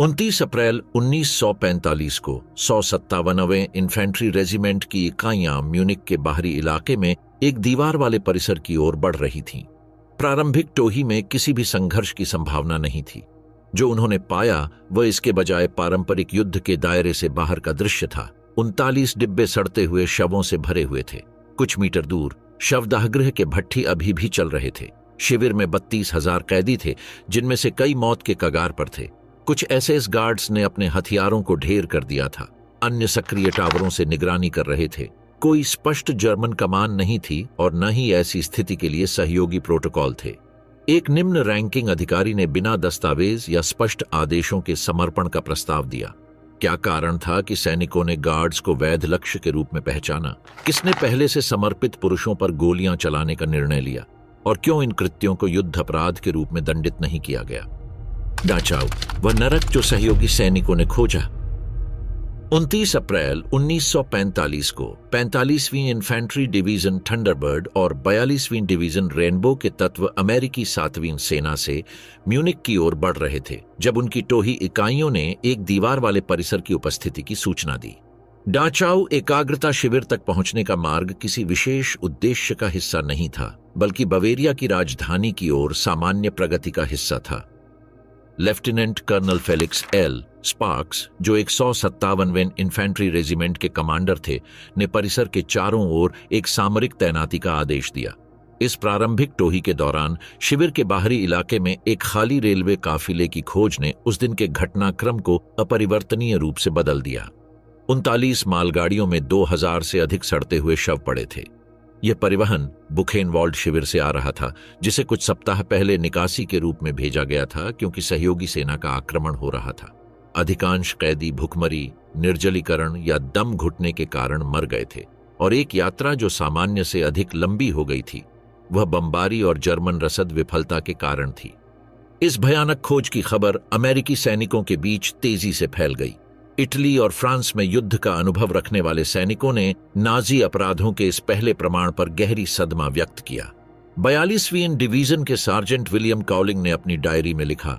29 अप्रैल 1945 को 157वें infantry regiment की इकाइयां म्यूनिक के बाहरी इलाके में एक दीवार वाले परिसर की ओर बढ़ रही थीं। प्रारंभिक टोही में किसी भी संघर्ष की संभावना नहीं थी। जो उन्होंने पाया वह इसके बजाय पारंपरिक युद्ध के दायरे से बाहर का दृश्य था। 39 डिब्बे सड़ते हुए शवों से भरे हुए थे। कुछ मीटर दूर शवदाहगृह के भट्ठी अभी भी चल रहे थे। शिविर में 32,000 कैदी थे, जिनमें से कई मौत के कगार पर थे। कुछ एसएस गार्ड्स ने अपने हथियारों को ढेर कर दिया था। अन्य सक्रिय टावरों से निगरानी कर रहे थे। कोई स्पष्ट जर्मन कमान नहीं थी और न ही ऐसी स्थिति के लिए सहयोगी प्रोटोकॉल थे। एक निम्न रैंकिंग अधिकारी ने बिना दस्तावेज या स्पष्ट आदेशों के समर्पण का प्रस्ताव दिया। क्या कारण था कि सैनिकों ने गार्ड्स को वैध लक्ष्य के रूप में पहचाना? किसने पहले से समर्पित पुरुषों पर गोलियां चलाने का निर्णय लिया? और क्यों इन कृत्यों को युद्ध अपराध के रूप में दंडित नहीं किया गया? डाचाऊ, वह नरक जो सहयोगी सैनिकों ने खोजा। 29 अप्रैल 1945 को 45वीं इन्फेंट्री डिवीजन थंडरबर्ड और 42वीं डिवीजन रेनबो के तत्व अमेरिकी 7वीं सेना से म्यूनिक की ओर बढ़ रहे थे, जब उनकी टोही इकाइयों ने एक दीवार वाले परिसर की उपस्थिति की सूचना दी। डाचाऊ एकाग्रता शिविर तक पहुंचने का मार्ग किसी विशेष उद्देश्य का हिस्सा नहीं था, बल्कि बवेरिया की राजधानी की ओर सामान्य प्रगति का हिस्सा था। Lieutenant colonel Felix L Sparks, जो 157वें इन्फेंट्री रेजिमेंट के कमांडर थे, ने परिसर के चारों ओर एक सामरिक तैनाती का आदेश दिया। इस प्रारंभिक टोही के दौरान शिविर के बाहरी इलाके में एक खाली रेलवे काफिले की खोज ने उस दिन के घटनाक्रम को अपरिवर्तनीय रूप से बदल दिया। 39 मालगाड़ियों में 2000 से अधिक सड़ते हुए शव पड़े थे। यह परिवहन बुखेनवाल्ड शिविर से आ रहा था, जिसे कुछ सप्ताह पहले निकासी के रूप में भेजा गया था क्योंकि सहयोगी सेना का आक्रमण हो रहा था। अधिकांश कैदी भुखमरी, निर्जलीकरण या दम घुटने के कारण मर गए थे, और एक यात्रा जो सामान्य से अधिक लंबी हो गई थी, वह बमबारी और जर्मन रसद विफलता के कारण थी। इस भयानक खोज की खबर अमेरिकी सैनिकों के बीच तेजी से फैल गई। इटली और फ्रांस में युद्ध का अनुभव रखने वाले सैनिकों ने नाजी अपराधों के इस पहले प्रमाण पर गहरी सदमा व्यक्त किया। 42वीं डिवीजन के सार्जेंट विलियम कॉलिंग ने अपनी डायरी में लिखा,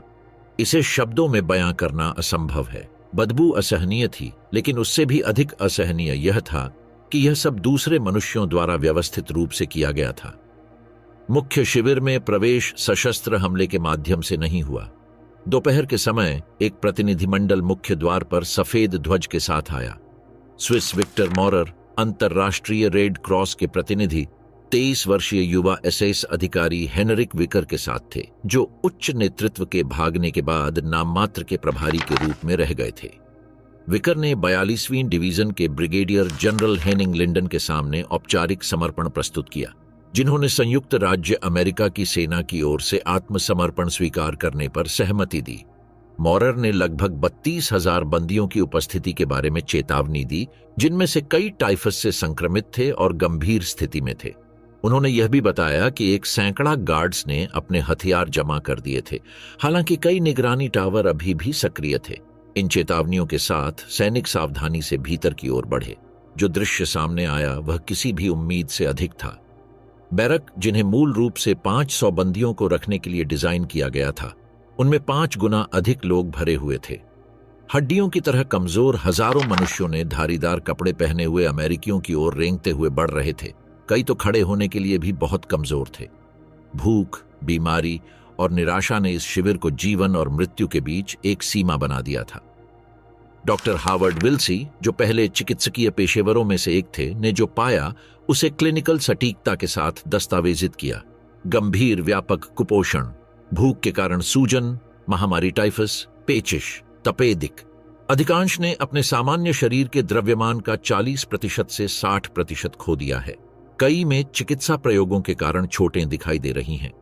इसे शब्दों में बयां करना असंभव है। बदबू असहनीय थी, लेकिन उससे भी अधिक असहनीय यह था कि यह सब दूसरे मनुष्यों द्वारा व्यवस्थित रूप से किया गया था। मुख्य शिविर में प्रवेश सशस्त्र हमले के माध्यम से नहीं हुआ। दोपहर के समय एक प्रतिनिधिमंडल मुख्य द्वार पर सफेद ध्वज के साथ आया। स्विस विक्टर मॉरर, अंतर्राष्ट्रीय रेड क्रॉस के प्रतिनिधि, 23 वर्षीय युवा एसएस अधिकारी हेनरिक विकर के साथ थे, जो उच्च नेतृत्व के भागने के बाद नाममात्र के प्रभारी के रूप में रह गए थे। विकर ने 42वीं डिवीजन के ब्रिगेडियर जनरल हेनिंग लिंडन के सामने औपचारिक समर्पण प्रस्तुत किया, जिन्होंने संयुक्त राज्य अमेरिका की सेना की ओर से आत्मसमर्पण स्वीकार करने पर सहमति दी। मॉरर ने लगभग 32,000 बंदियों की उपस्थिति के बारे में चेतावनी दी, जिनमें से कई टाइफस से संक्रमित थे और गंभीर स्थिति में थे। उन्होंने यह भी बताया कि एक सैकड़ा गार्ड्स ने अपने हथियार जमा कर दिए थे, हालांकि कई निगरानी टावर अभी भी सक्रिय थे। इन चेतावनियों के साथ सैनिक सावधानी से भीतर की ओर बढ़े। जो दृश्य सामने आया वह किसी भी उम्मीद से अधिक था। बैरक, जिन्हें मूल रूप से 500 बंदियों को रखने के लिए डिजाइन किया गया था, उनमें 5 गुना अधिक लोग भरे हुए थे। हड्डियों की तरह कमजोर हजारों मनुष्यों ने धारीदार कपड़े पहने हुए अमेरिकियों की ओर रेंगते हुए बढ़ रहे थे। कई तो खड़े होने के लिए भी बहुत कमजोर थे। भूख, बीमारी और निराशा ने इस शिविर को जीवन और मृत्यु के बीच एक सीमा बना दिया था। डॉक्टर हावर्ड विल्सी, जो पहले चिकित्सकीय पेशेवरों में से एक थे, ने जो पाया उसे क्लिनिकल सटीकता के साथ दस्तावेजित किया। गंभीर व्यापक कुपोषण, भूख के कारण सूजन, महामारी टाइफस, पेचिश, तपेदिक। अधिकांश ने अपने सामान्य शरीर के द्रव्यमान का 40% से 60% खो दिया है। कई में चिकित्सा प्रयोगों के कारण चोटें दिखाई दे रही हैं।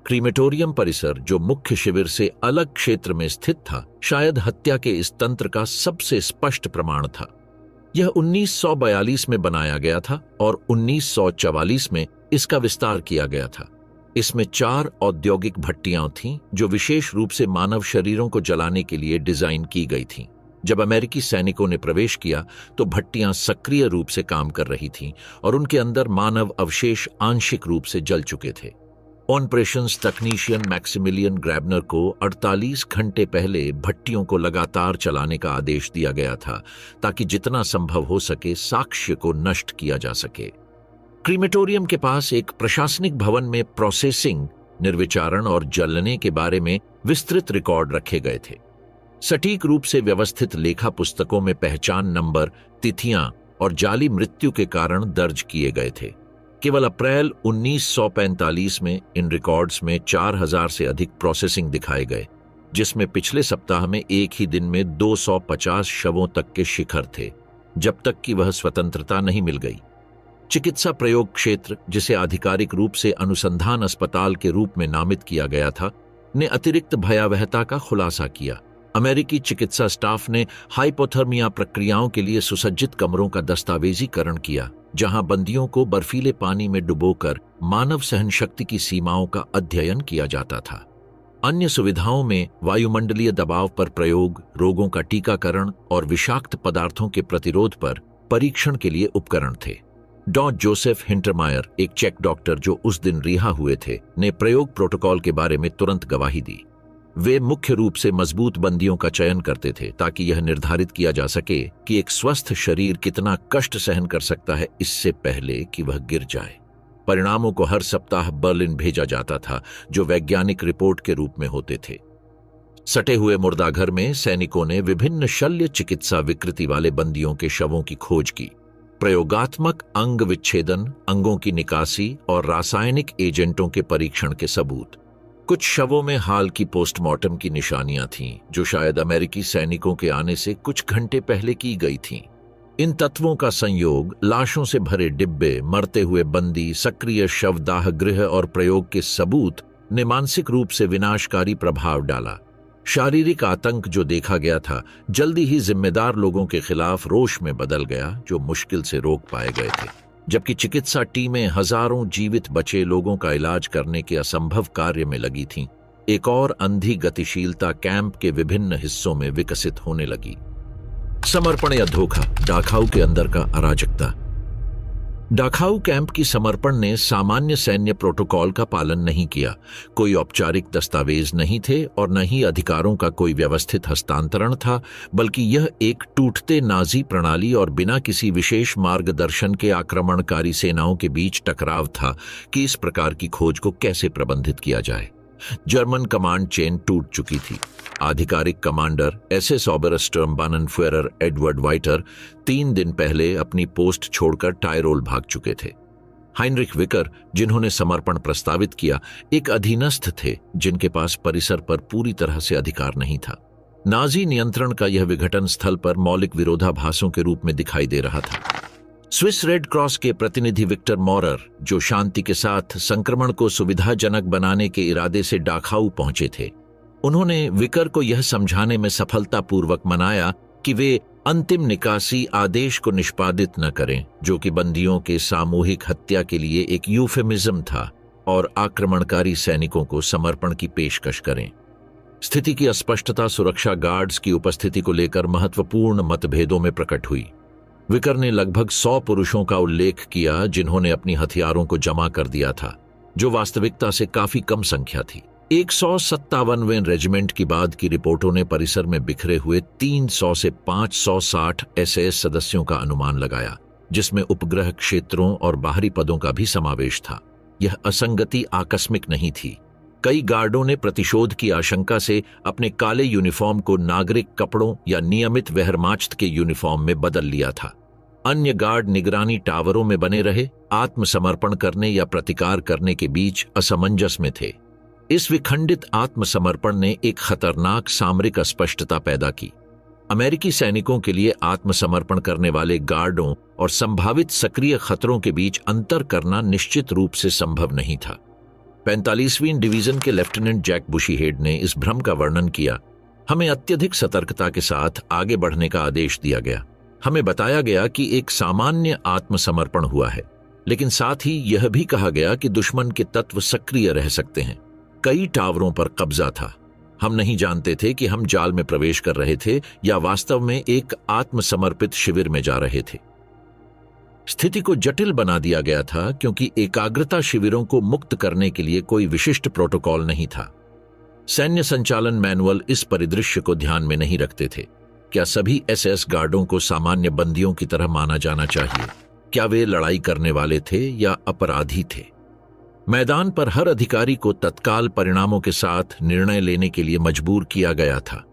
क्रीमेटोरियम परिसर, जो मुख्य शिविर से अलग क्षेत्र में स्थित था, शायद हत्या के इस तंत्र का सबसे स्पष्ट प्रमाण था। यह 1942 में बनाया गया था और 1944 में इसका विस्तार किया गया था। इसमें 4 औद्योगिक भट्टियां थीं, जो विशेष रूप से मानव शरीरों को जलाने के लिए डिजाइन की गई थीं। जब अमेरिकी सैनिकों ने प्रवेश किया तो भट्टियां सक्रिय रूप से काम कर रही थीं और उनके अंदर मानव अवशेष आंशिक रूप से जल चुके थे। ऑपरेशंस टेक्नीशियन मैक्सिमिलियन ग्रैबनर को 48 घंटे पहले भट्टियों को लगातार चलाने का आदेश दिया गया था ताकि जितना संभव हो सके साक्ष्य को नष्ट किया जा सके। क्रीमेटोरियम के पास एक प्रशासनिक भवन में प्रोसेसिंग, निर्विचारण और जलने के बारे में विस्तृत रिकॉर्ड रखे गए थे। सटीक रूप से व्यवस्थित लेखा पुस्तकों में पहचान नंबर, तिथियां और जाली मृत्यु के कारण दर्ज किए गए थे। केवल अप्रैल 1945 में इन रिकॉर्ड्स में 4000 से अधिक प्रोसेसिंग दिखाए गए, जिसमें पिछले सप्ताह में एक ही दिन में 250 शवों तक के शिखर थे, जब तक कि वह स्वतंत्रता नहीं मिल गई। चिकित्सा प्रयोग क्षेत्र, जिसे आधिकारिक रूप से अनुसंधान अस्पताल के रूप में नामित किया गया था, ने अतिरिक्त भयावहता का खुलासा किया। अमेरिकी चिकित्सा स्टाफ ने हाइपोथर्मिया प्रक्रियाओं के लिए सुसज्जित कमरों का दस्तावेजीकरण किया, जहां बंदियों को बर्फीले पानी में डुबोकर मानव सहनशक्ति की सीमाओं का अध्ययन किया जाता था। अन्य सुविधाओं में वायुमंडलीय दबाव पर प्रयोग, रोगों का टीकाकरण और विषाक्त पदार्थों के प्रतिरोध पर परीक्षण के लिए उपकरण थे। डॉ जोसेफ हिंटरमायर, एक चेक डॉक्टर जो उस दिन रिहा हुए थे, ने प्रयोग प्रोटोकॉल के बारे में तुरंत गवाही दी। वे मुख्य रूप से मजबूत बंदियों का चयन करते थे ताकि यह निर्धारित किया जा सके कि एक स्वस्थ शरीर कितना कष्ट सहन कर सकता है इससे पहले कि वह गिर जाए। परिणामों को हर सप्ताह बर्लिन भेजा जाता था, जो वैज्ञानिक रिपोर्ट के रूप में होते थे। सटे हुए मुर्दाघर में सैनिकों ने विभिन्न शल्य चिकित्सा विकृति वाले बंदियों के शवों की खोज की। प्रयोगात्मक अंग विच्छेदन, अंगों की निकासी और रासायनिक एजेंटों के परीक्षण के सबूत। कुछ शवों में हाल की पोस्टमार्टम की निशानियां थीं, जो शायद अमेरिकी सैनिकों के आने से कुछ घंटे पहले की गई थीं। इन तत्वों का संयोग, लाशों से भरे डिब्बे, मरते हुए बंदी, सक्रिय शवदाह गृह और प्रयोग के सबूत ने मानसिक रूप से विनाशकारी प्रभाव डाला। शारीरिक आतंक जो देखा गया था, जल्दी ही जिम्मेदार लोगों के खिलाफ रोष में बदल गया, जो मुश्किल से रोक पाए गए थे। जबकि चिकित्सा टीमें हजारों जीवित बचे लोगों का इलाज करने के असंभव कार्य में लगी थीं, एक और अंधी गतिशीलता कैंप के विभिन्न हिस्सों में विकसित होने लगी। समर्पण या धोखा, डाखाऊ के अंदर का अराजकता। डाखाऊ कैंप की समर्पण ने सामान्य सैन्य प्रोटोकॉल का पालन नहीं किया। कोई औपचारिक दस्तावेज नहीं थे और न ही अधिकारों का कोई व्यवस्थित हस्तांतरण था, बल्कि यह एक टूटते नाजी प्रणाली और बिना किसी विशेष मार्गदर्शन के आक्रमणकारी सेनाओं के बीच टकराव था कि इस प्रकार की खोज को कैसे प्रबंधित किया जाए। जर्मन कमांड चेन टूट चुकी थी। आधिकारिक कमांडर एसएस ओबरस्टर्मबानेनफुएरर एडवर्ड वाइटर 3 दिन पहले अपनी पोस्ट छोड़कर टायरोल भाग चुके थे। हाइनरिख विकर, जिन्होंने समर्पण प्रस्तावित किया, एक अधीनस्थ थे जिनके पास परिसर पर पूरी तरह से अधिकार नहीं था। नाजी नियंत्रण का यह विघटन स्थल पर मौलिक विरोधाभासों के रूप में दिखाई दे रहा था। स्विस रेड क्रॉस के प्रतिनिधि विक्टर मॉरर, जो शांति के साथ संक्रमण को सुविधाजनक बनाने के इरादे से डाखाऊ पहुंचे थे, उन्होंने विकर को यह समझाने में सफलतापूर्वक मनाया कि वे अंतिम निकासी आदेश को निष्पादित न करें, जो कि बंदियों के सामूहिक हत्या के लिए एक यूफेमिज्म था, और आक्रमणकारी सैनिकों को समर्पण की पेशकश करें। स्थिति की अस्पष्टता सुरक्षा गार्ड्स की उपस्थिति को लेकर महत्वपूर्ण मतभेदों में प्रकट हुई। विकर ने लगभग 100 पुरुषों का उल्लेख किया जिन्होंने अपनी हथियारों को जमा कर दिया था, जो वास्तविकता से काफी कम संख्या थी। 157वें रेजिमेंट की बाद की रिपोर्टों ने परिसर में बिखरे हुए 300 से 560 एसएस सदस्यों का अनुमान लगाया, जिसमें उपग्रह क्षेत्रों और बाहरी पदों का भी समावेश था। यह असंगति आकस्मिक नहीं थी। कई गार्डों ने प्रतिशोध की आशंका से अपने काले यूनिफॉर्म को नागरिक कपड़ों या नियमित वेहरमाच्त के यूनिफॉर्म में बदल लिया था। अन्य गार्ड निगरानी टावरों में बने रहे, आत्मसमर्पण करने या प्रतिकार करने के बीच असमंजस में थे। इस विखंडित आत्मसमर्पण ने एक खतरनाक सामरिक अस्पष्टता पैदा की। अमेरिकी सैनिकों के लिए आत्मसमर्पण करने वाले गार्डों और संभावित सक्रिय खतरों के बीच अंतर करना निश्चित रूप से संभव नहीं था। 45वीं डिवीजन के लेफ्टिनेंट जैक बुशीहेड ने इस भ्रम का वर्णन किया। हमें अत्यधिक सतर्कता के साथ आगे बढ़ने का आदेश दिया गया। हमें बताया गया कि एक सामान्य आत्मसमर्पण हुआ है, लेकिन साथ ही यह भी कहा गया कि दुश्मन के तत्व सक्रिय रह सकते हैं। कई टावरों पर कब्जा था। हम नहीं जानते थे कि हम जाल में प्रवेश कर रहे थे या वास्तव में एक आत्मसमर्पित शिविर में जा रहे थे। स्थिति को जटिल बना दिया गया था क्योंकि एकाग्रता शिविरों को मुक्त करने के लिए कोई विशिष्ट प्रोटोकॉल नहीं था। सैन्य संचालन मैनुअल इस परिदृश्य को ध्यान में नहीं रखते थे। क्या सभी एसएस गार्डों को सामान्य बंदियों की तरह माना जाना चाहिए? क्या वे लड़ाई करने वाले थे या अपराधी थे? मैदान पर हर अधिकारी को तत्काल परिणामों के साथ निर्णय लेने के लिए मजबूर किया गया था।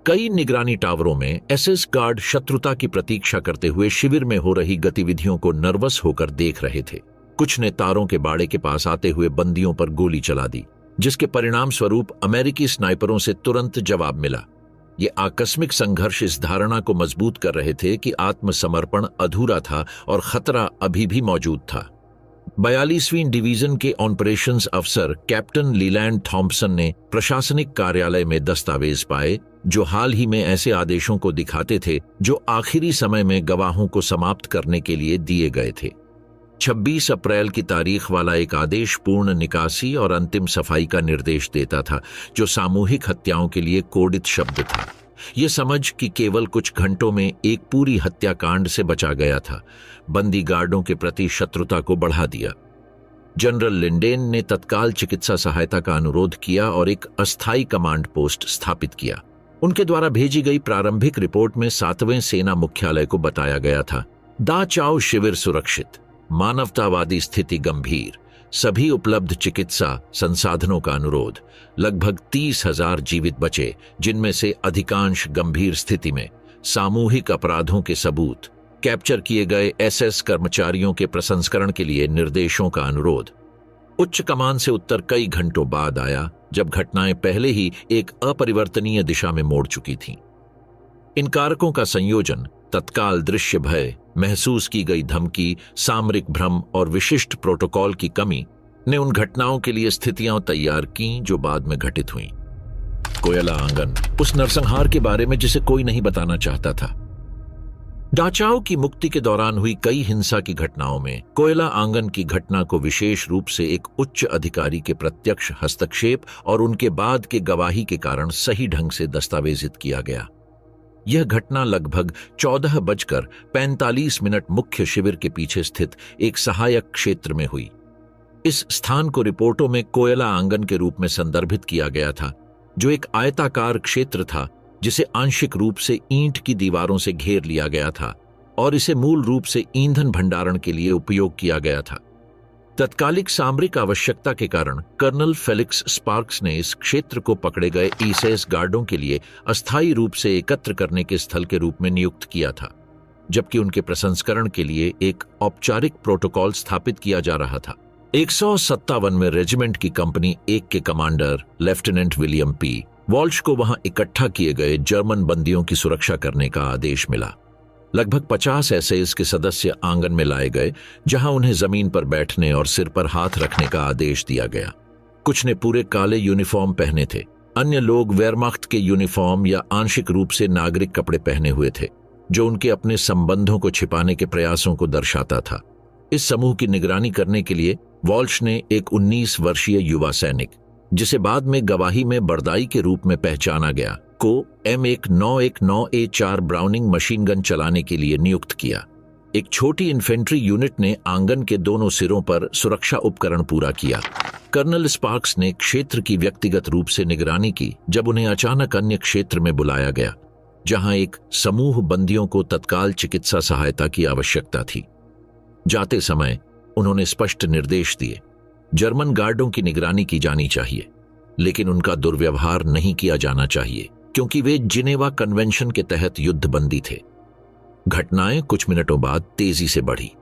कई निगरानी टावरों में एसएस गार्ड शत्रुता की प्रतीक्षा करते हुए शिविर में हो रही गतिविधियों को नर्वस होकर देख रहे थे। कुछ ने तारों के बाड़े के पास आते हुए बंदियों पर गोली चला दी, जिसके परिणाम स्वरूप अमेरिकी स्नाइपरों से तुरंत जवाब मिला। ये आकस्मिक संघर्ष इस धारणा को मजबूत कर रहे थे कि आत्मसमर्पण अधूरा था और खतरा अभी भी मौजूद था। 42वीं डिवीजन के ऑपरेशंस अफसर कैप्टन लीलैंड थॉम्पसन ने प्रशासनिक कार्यालय में दस्तावेज पाए जो हाल ही में ऐसे आदेशों को दिखाते थे जो आखिरी समय में गवाहों को समाप्त करने के लिए दिए गए थे। 26 अप्रैल की तारीख वाला एक आदेश पूर्ण निकासी और अंतिम सफाई का निर्देश देता था, जो सामूहिक हत्याओं के लिए कोडित शब्द था। ये समझ कि केवल कुछ घंटों में एक पूरी हत्याकांड से बचा गया था, बंदी गार्डों के प्रति शत्रुता को बढ़ा दिया। जनरल लिंडेन ने तत्काल चिकित्सा सहायता का अनुरोध किया और एक अस्थायी कमांड पोस्ट स्थापित किया। उनके द्वारा भेजी गई प्रारंभिक रिपोर्ट में 7वें सेना मुख्यालय को बताया गया था, दाचाओ शिविर सुरक्षित, मानवतावादी स्थिति गंभीर, सभी उपलब्ध चिकित्सा संसाधनों का अनुरोध, लगभग 30,000 जीवित बचे, जिनमें से अधिकांश गंभीर स्थिति में, सामूहिक अपराधों के सबूत, कैप्चर किए गए एसएस कर्मचारियों के प्रसंस्करण के लिए निर्देशों का अनुरोध। उच्च कमान से उत्तर कई घंटों बाद आया, जब घटनाएं पहले ही एक अपरिवर्तनीय दिशा में मोड़ चुकी थीं। इन कारकों का संयोजन, तत्काल दृश्य भय, महसूस की गई धमकी, सामरिक भ्रम और विशिष्ट प्रोटोकॉल की कमी ने उन घटनाओं के लिए स्थितियां तैयार की जो बाद में घटित हुईं। कोयला आंगन, उस नरसंहार के बारे में जिसे कोई नहीं बताना चाहता था। दाचाओ की मुक्ति के दौरान हुई कई हिंसा की घटनाओं में कोयला आंगन की घटना को विशेष रूप से एक उच्च अधिकारी के प्रत्यक्ष हस्तक्षेप और उनके बाद के गवाही के कारण सही ढंग से दस्तावेजित किया गया। यह घटना लगभग 14:45 मुख्य शिविर के पीछे स्थित एक सहायक क्षेत्र में हुई। इस स्थान को रिपोर्टों में कोयला आंगन के रूप में संदर्भित किया गया था, जो एक आयताकार क्षेत्र था जिसे आंशिक रूप से ईंट की दीवारों से घेर लिया गया था और इसे मूल रूप से ईंधन भंडारण के लिए उपयोग किया गया था। तत्कालिक सामरिक आवश्यकता के कारण कर्नल फेलिक्स स्पार्क्स ने इस क्षेत्र को पकड़े गए एसएस गार्डों के लिए अस्थायी रूप से एकत्र करने के स्थल के रूप में नियुक्त किया था, जबकि उनके प्रसंस्करण के लिए एक औपचारिक प्रोटोकॉल स्थापित किया जा रहा था। 157वें रेजिमेंट की कंपनी 1 के commander lieutenant William P Walsh को वहां इकट्ठा किए गए जर्मन बंदियों की सुरक्षा करने का आदेश मिला। लगभग 50 एसएस के सदस्य आंगन में लाए गए, जहां उन्हें जमीन पर बैठने और सिर पर हाथ रखने का आदेश दिया गया। कुछ ने पूरे काले यूनिफॉर्म पहने थे, अन्य लोग वेयरमाख्त के यूनिफॉर्म या आंशिक रूप से नागरिक कपड़े पहने हुए थे, जो उनके अपने संबंधों को छिपाने के प्रयासों को दर्शाता था। इस समूह की निगरानी करने के लिए वॉल्श ने एक 19 वर्षीय युवा सैनिक, जिसे बाद में गवाही में बर्दाई के रूप में पहचाना गया, को M1919A4 ब्राउनिंग मशीन गन चलाने के लिए नियुक्त किया। एक छोटी इन्फेंट्री यूनिट ने आंगन के दोनों सिरों पर सुरक्षा उपकरण पूरा किया। कर्नल स्पार्क्स ने क्षेत्र की व्यक्तिगत रूप से निगरानी की जब उन्हें अचानक अन्य क्षेत्र में बुलाया गया, जहां एक समूह बंदियों को तत्काल चिकित्सा सहायता की आवश्यकता थी। जाते समय उन्होंने स्पष्ट निर्देश दिए, जर्मन गार्डों की निगरानी की जानी चाहिए, लेकिन उनका दुर्व्यवहार नहीं किया जाना चाहिए क्योंकि वे जिनेवा कन्वेंशन के तहत युद्धबंदी थे। घटनाएं कुछ मिनटों बाद तेजी से बढ़ी।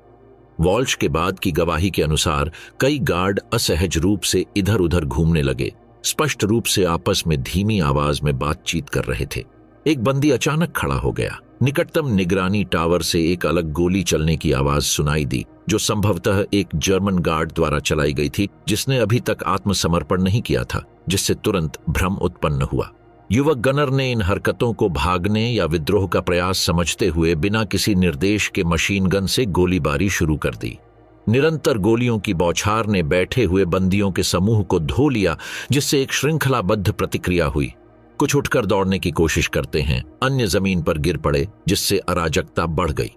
वॉल्श के बाद की गवाही के अनुसार कई गार्ड असहज रूप से इधर उधर घूमने लगे, स्पष्ट रूप से आपस में धीमी आवाज में बातचीत कर रहे थे। एक बंदी अचानक खड़ा हो गया। निकटतम निगरानी टावर से एक अलग गोली चलने की आवाज सुनाई दी, जो संभवतः एक जर्मन गार्ड द्वारा चलाई गई थी जिसने अभी तक आत्मसमर्पण नहीं किया था, जिससे तुरंत भ्रम उत्पन्न हुआ। युवक गनर ने इन हरकतों को भागने या विद्रोह का प्रयास समझते हुए बिना किसी निर्देश के मशीन गन से गोलीबारी शुरू कर दी। निरंतर गोलियों की बौछार ने बैठे हुए बंदियों के समूह को धो लिया, जिससे एक श्रृंखलाबद्ध प्रतिक्रिया हुई। कुछ उठकर दौड़ने की कोशिश करते हैं, अन्य जमीन पर गिर पड़े, जिससे अराजकता बढ़ गई।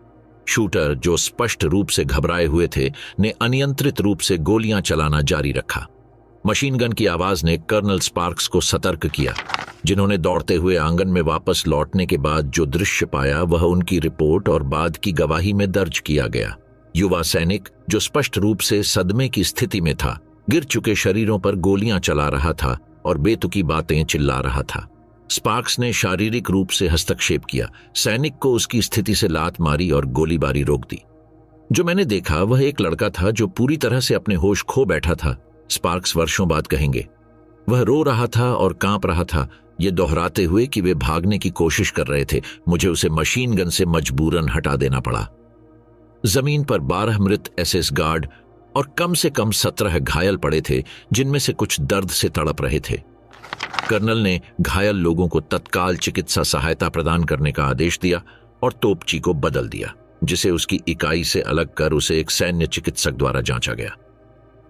शूटर, जो स्पष्ट रूप से घबराए हुए थे, ने अनियंत्रित रूप से गोलियां चलाना जारी रखा। मशीन गन की आवाज ने कर्नल स्पार्क्स को सतर्क किया, जिन्होंने दौड़ते हुए आंगन में वापस लौटने के बाद जो दृश्य पाया वह उनकी रिपोर्ट और बाद की गवाही में दर्ज किया गया। युवा सैनिक, जो स्पष्ट रूप से सदमे की स्थिति में था, गिर चुके शरीरों पर गोलियां चला रहा था और बेतुकी बातें चिल्ला रहा था। स्पार्क्स ने शारीरिक रूप से हस्तक्षेप किया, सैनिक को उसकी स्थिति से लात मारी और गोलीबारी रोक दी। जो मैंने देखा वह एक लड़का था जो पूरी तरह से अपने होश खो बैठा था, स्पार्क्स वर्षों बाद कहेंगे। वह रो रहा था और कांप रहा था, ये दोहराते हुए कि वे भागने की कोशिश कर रहे थे। मुझे उसे मशीन गन से मजबूरन हटा देना पड़ा। जमीन पर 12 मृत एसएस गार्ड और कम से कम 17 घायल पड़े थे, जिनमें से कुछ दर्द से तड़प रहे थे। कर्नल ने घायल लोगों को तत्काल चिकित्सा सहायता प्रदान करने का आदेश दिया और तोपची को बदल दिया, जिसे उसकी इकाई से अलग कर उसे एक सैन्य चिकित्सक द्वारा जांचा गया।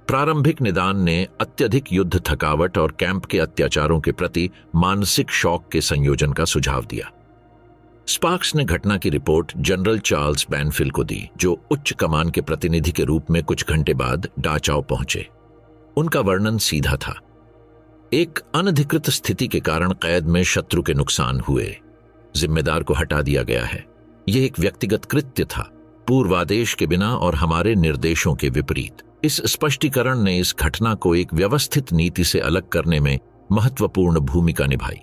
प्रारंभिक निदान ने अत्यधिक युद्ध थकावट और कैंप के अत्याचारों के प्रति मानसिक शॉक के संयोजन का सुझाव दिया। स्पार्क्स ने घटना की रिपोर्ट जनरल चार्ल्स बैनफिल को दी, जो उच्च कमान के प्रतिनिधि के रूप में कुछ घंटे बाद डाचाओ पहुंचे। उनका वर्णन सीधा था। एक अनधिकृत स्थिति के कारण कैद में शत्रु के नुकसान हुए, जिम्मेदार को हटा दिया गया है। यह एक व्यक्तिगत कृत्य था, पूर्वादेश के बिना और हमारे निर्देशों के विपरीत। इस स्पष्टीकरण ने इस घटना को एक व्यवस्थित नीति से अलग करने में महत्वपूर्ण भूमिका निभाई।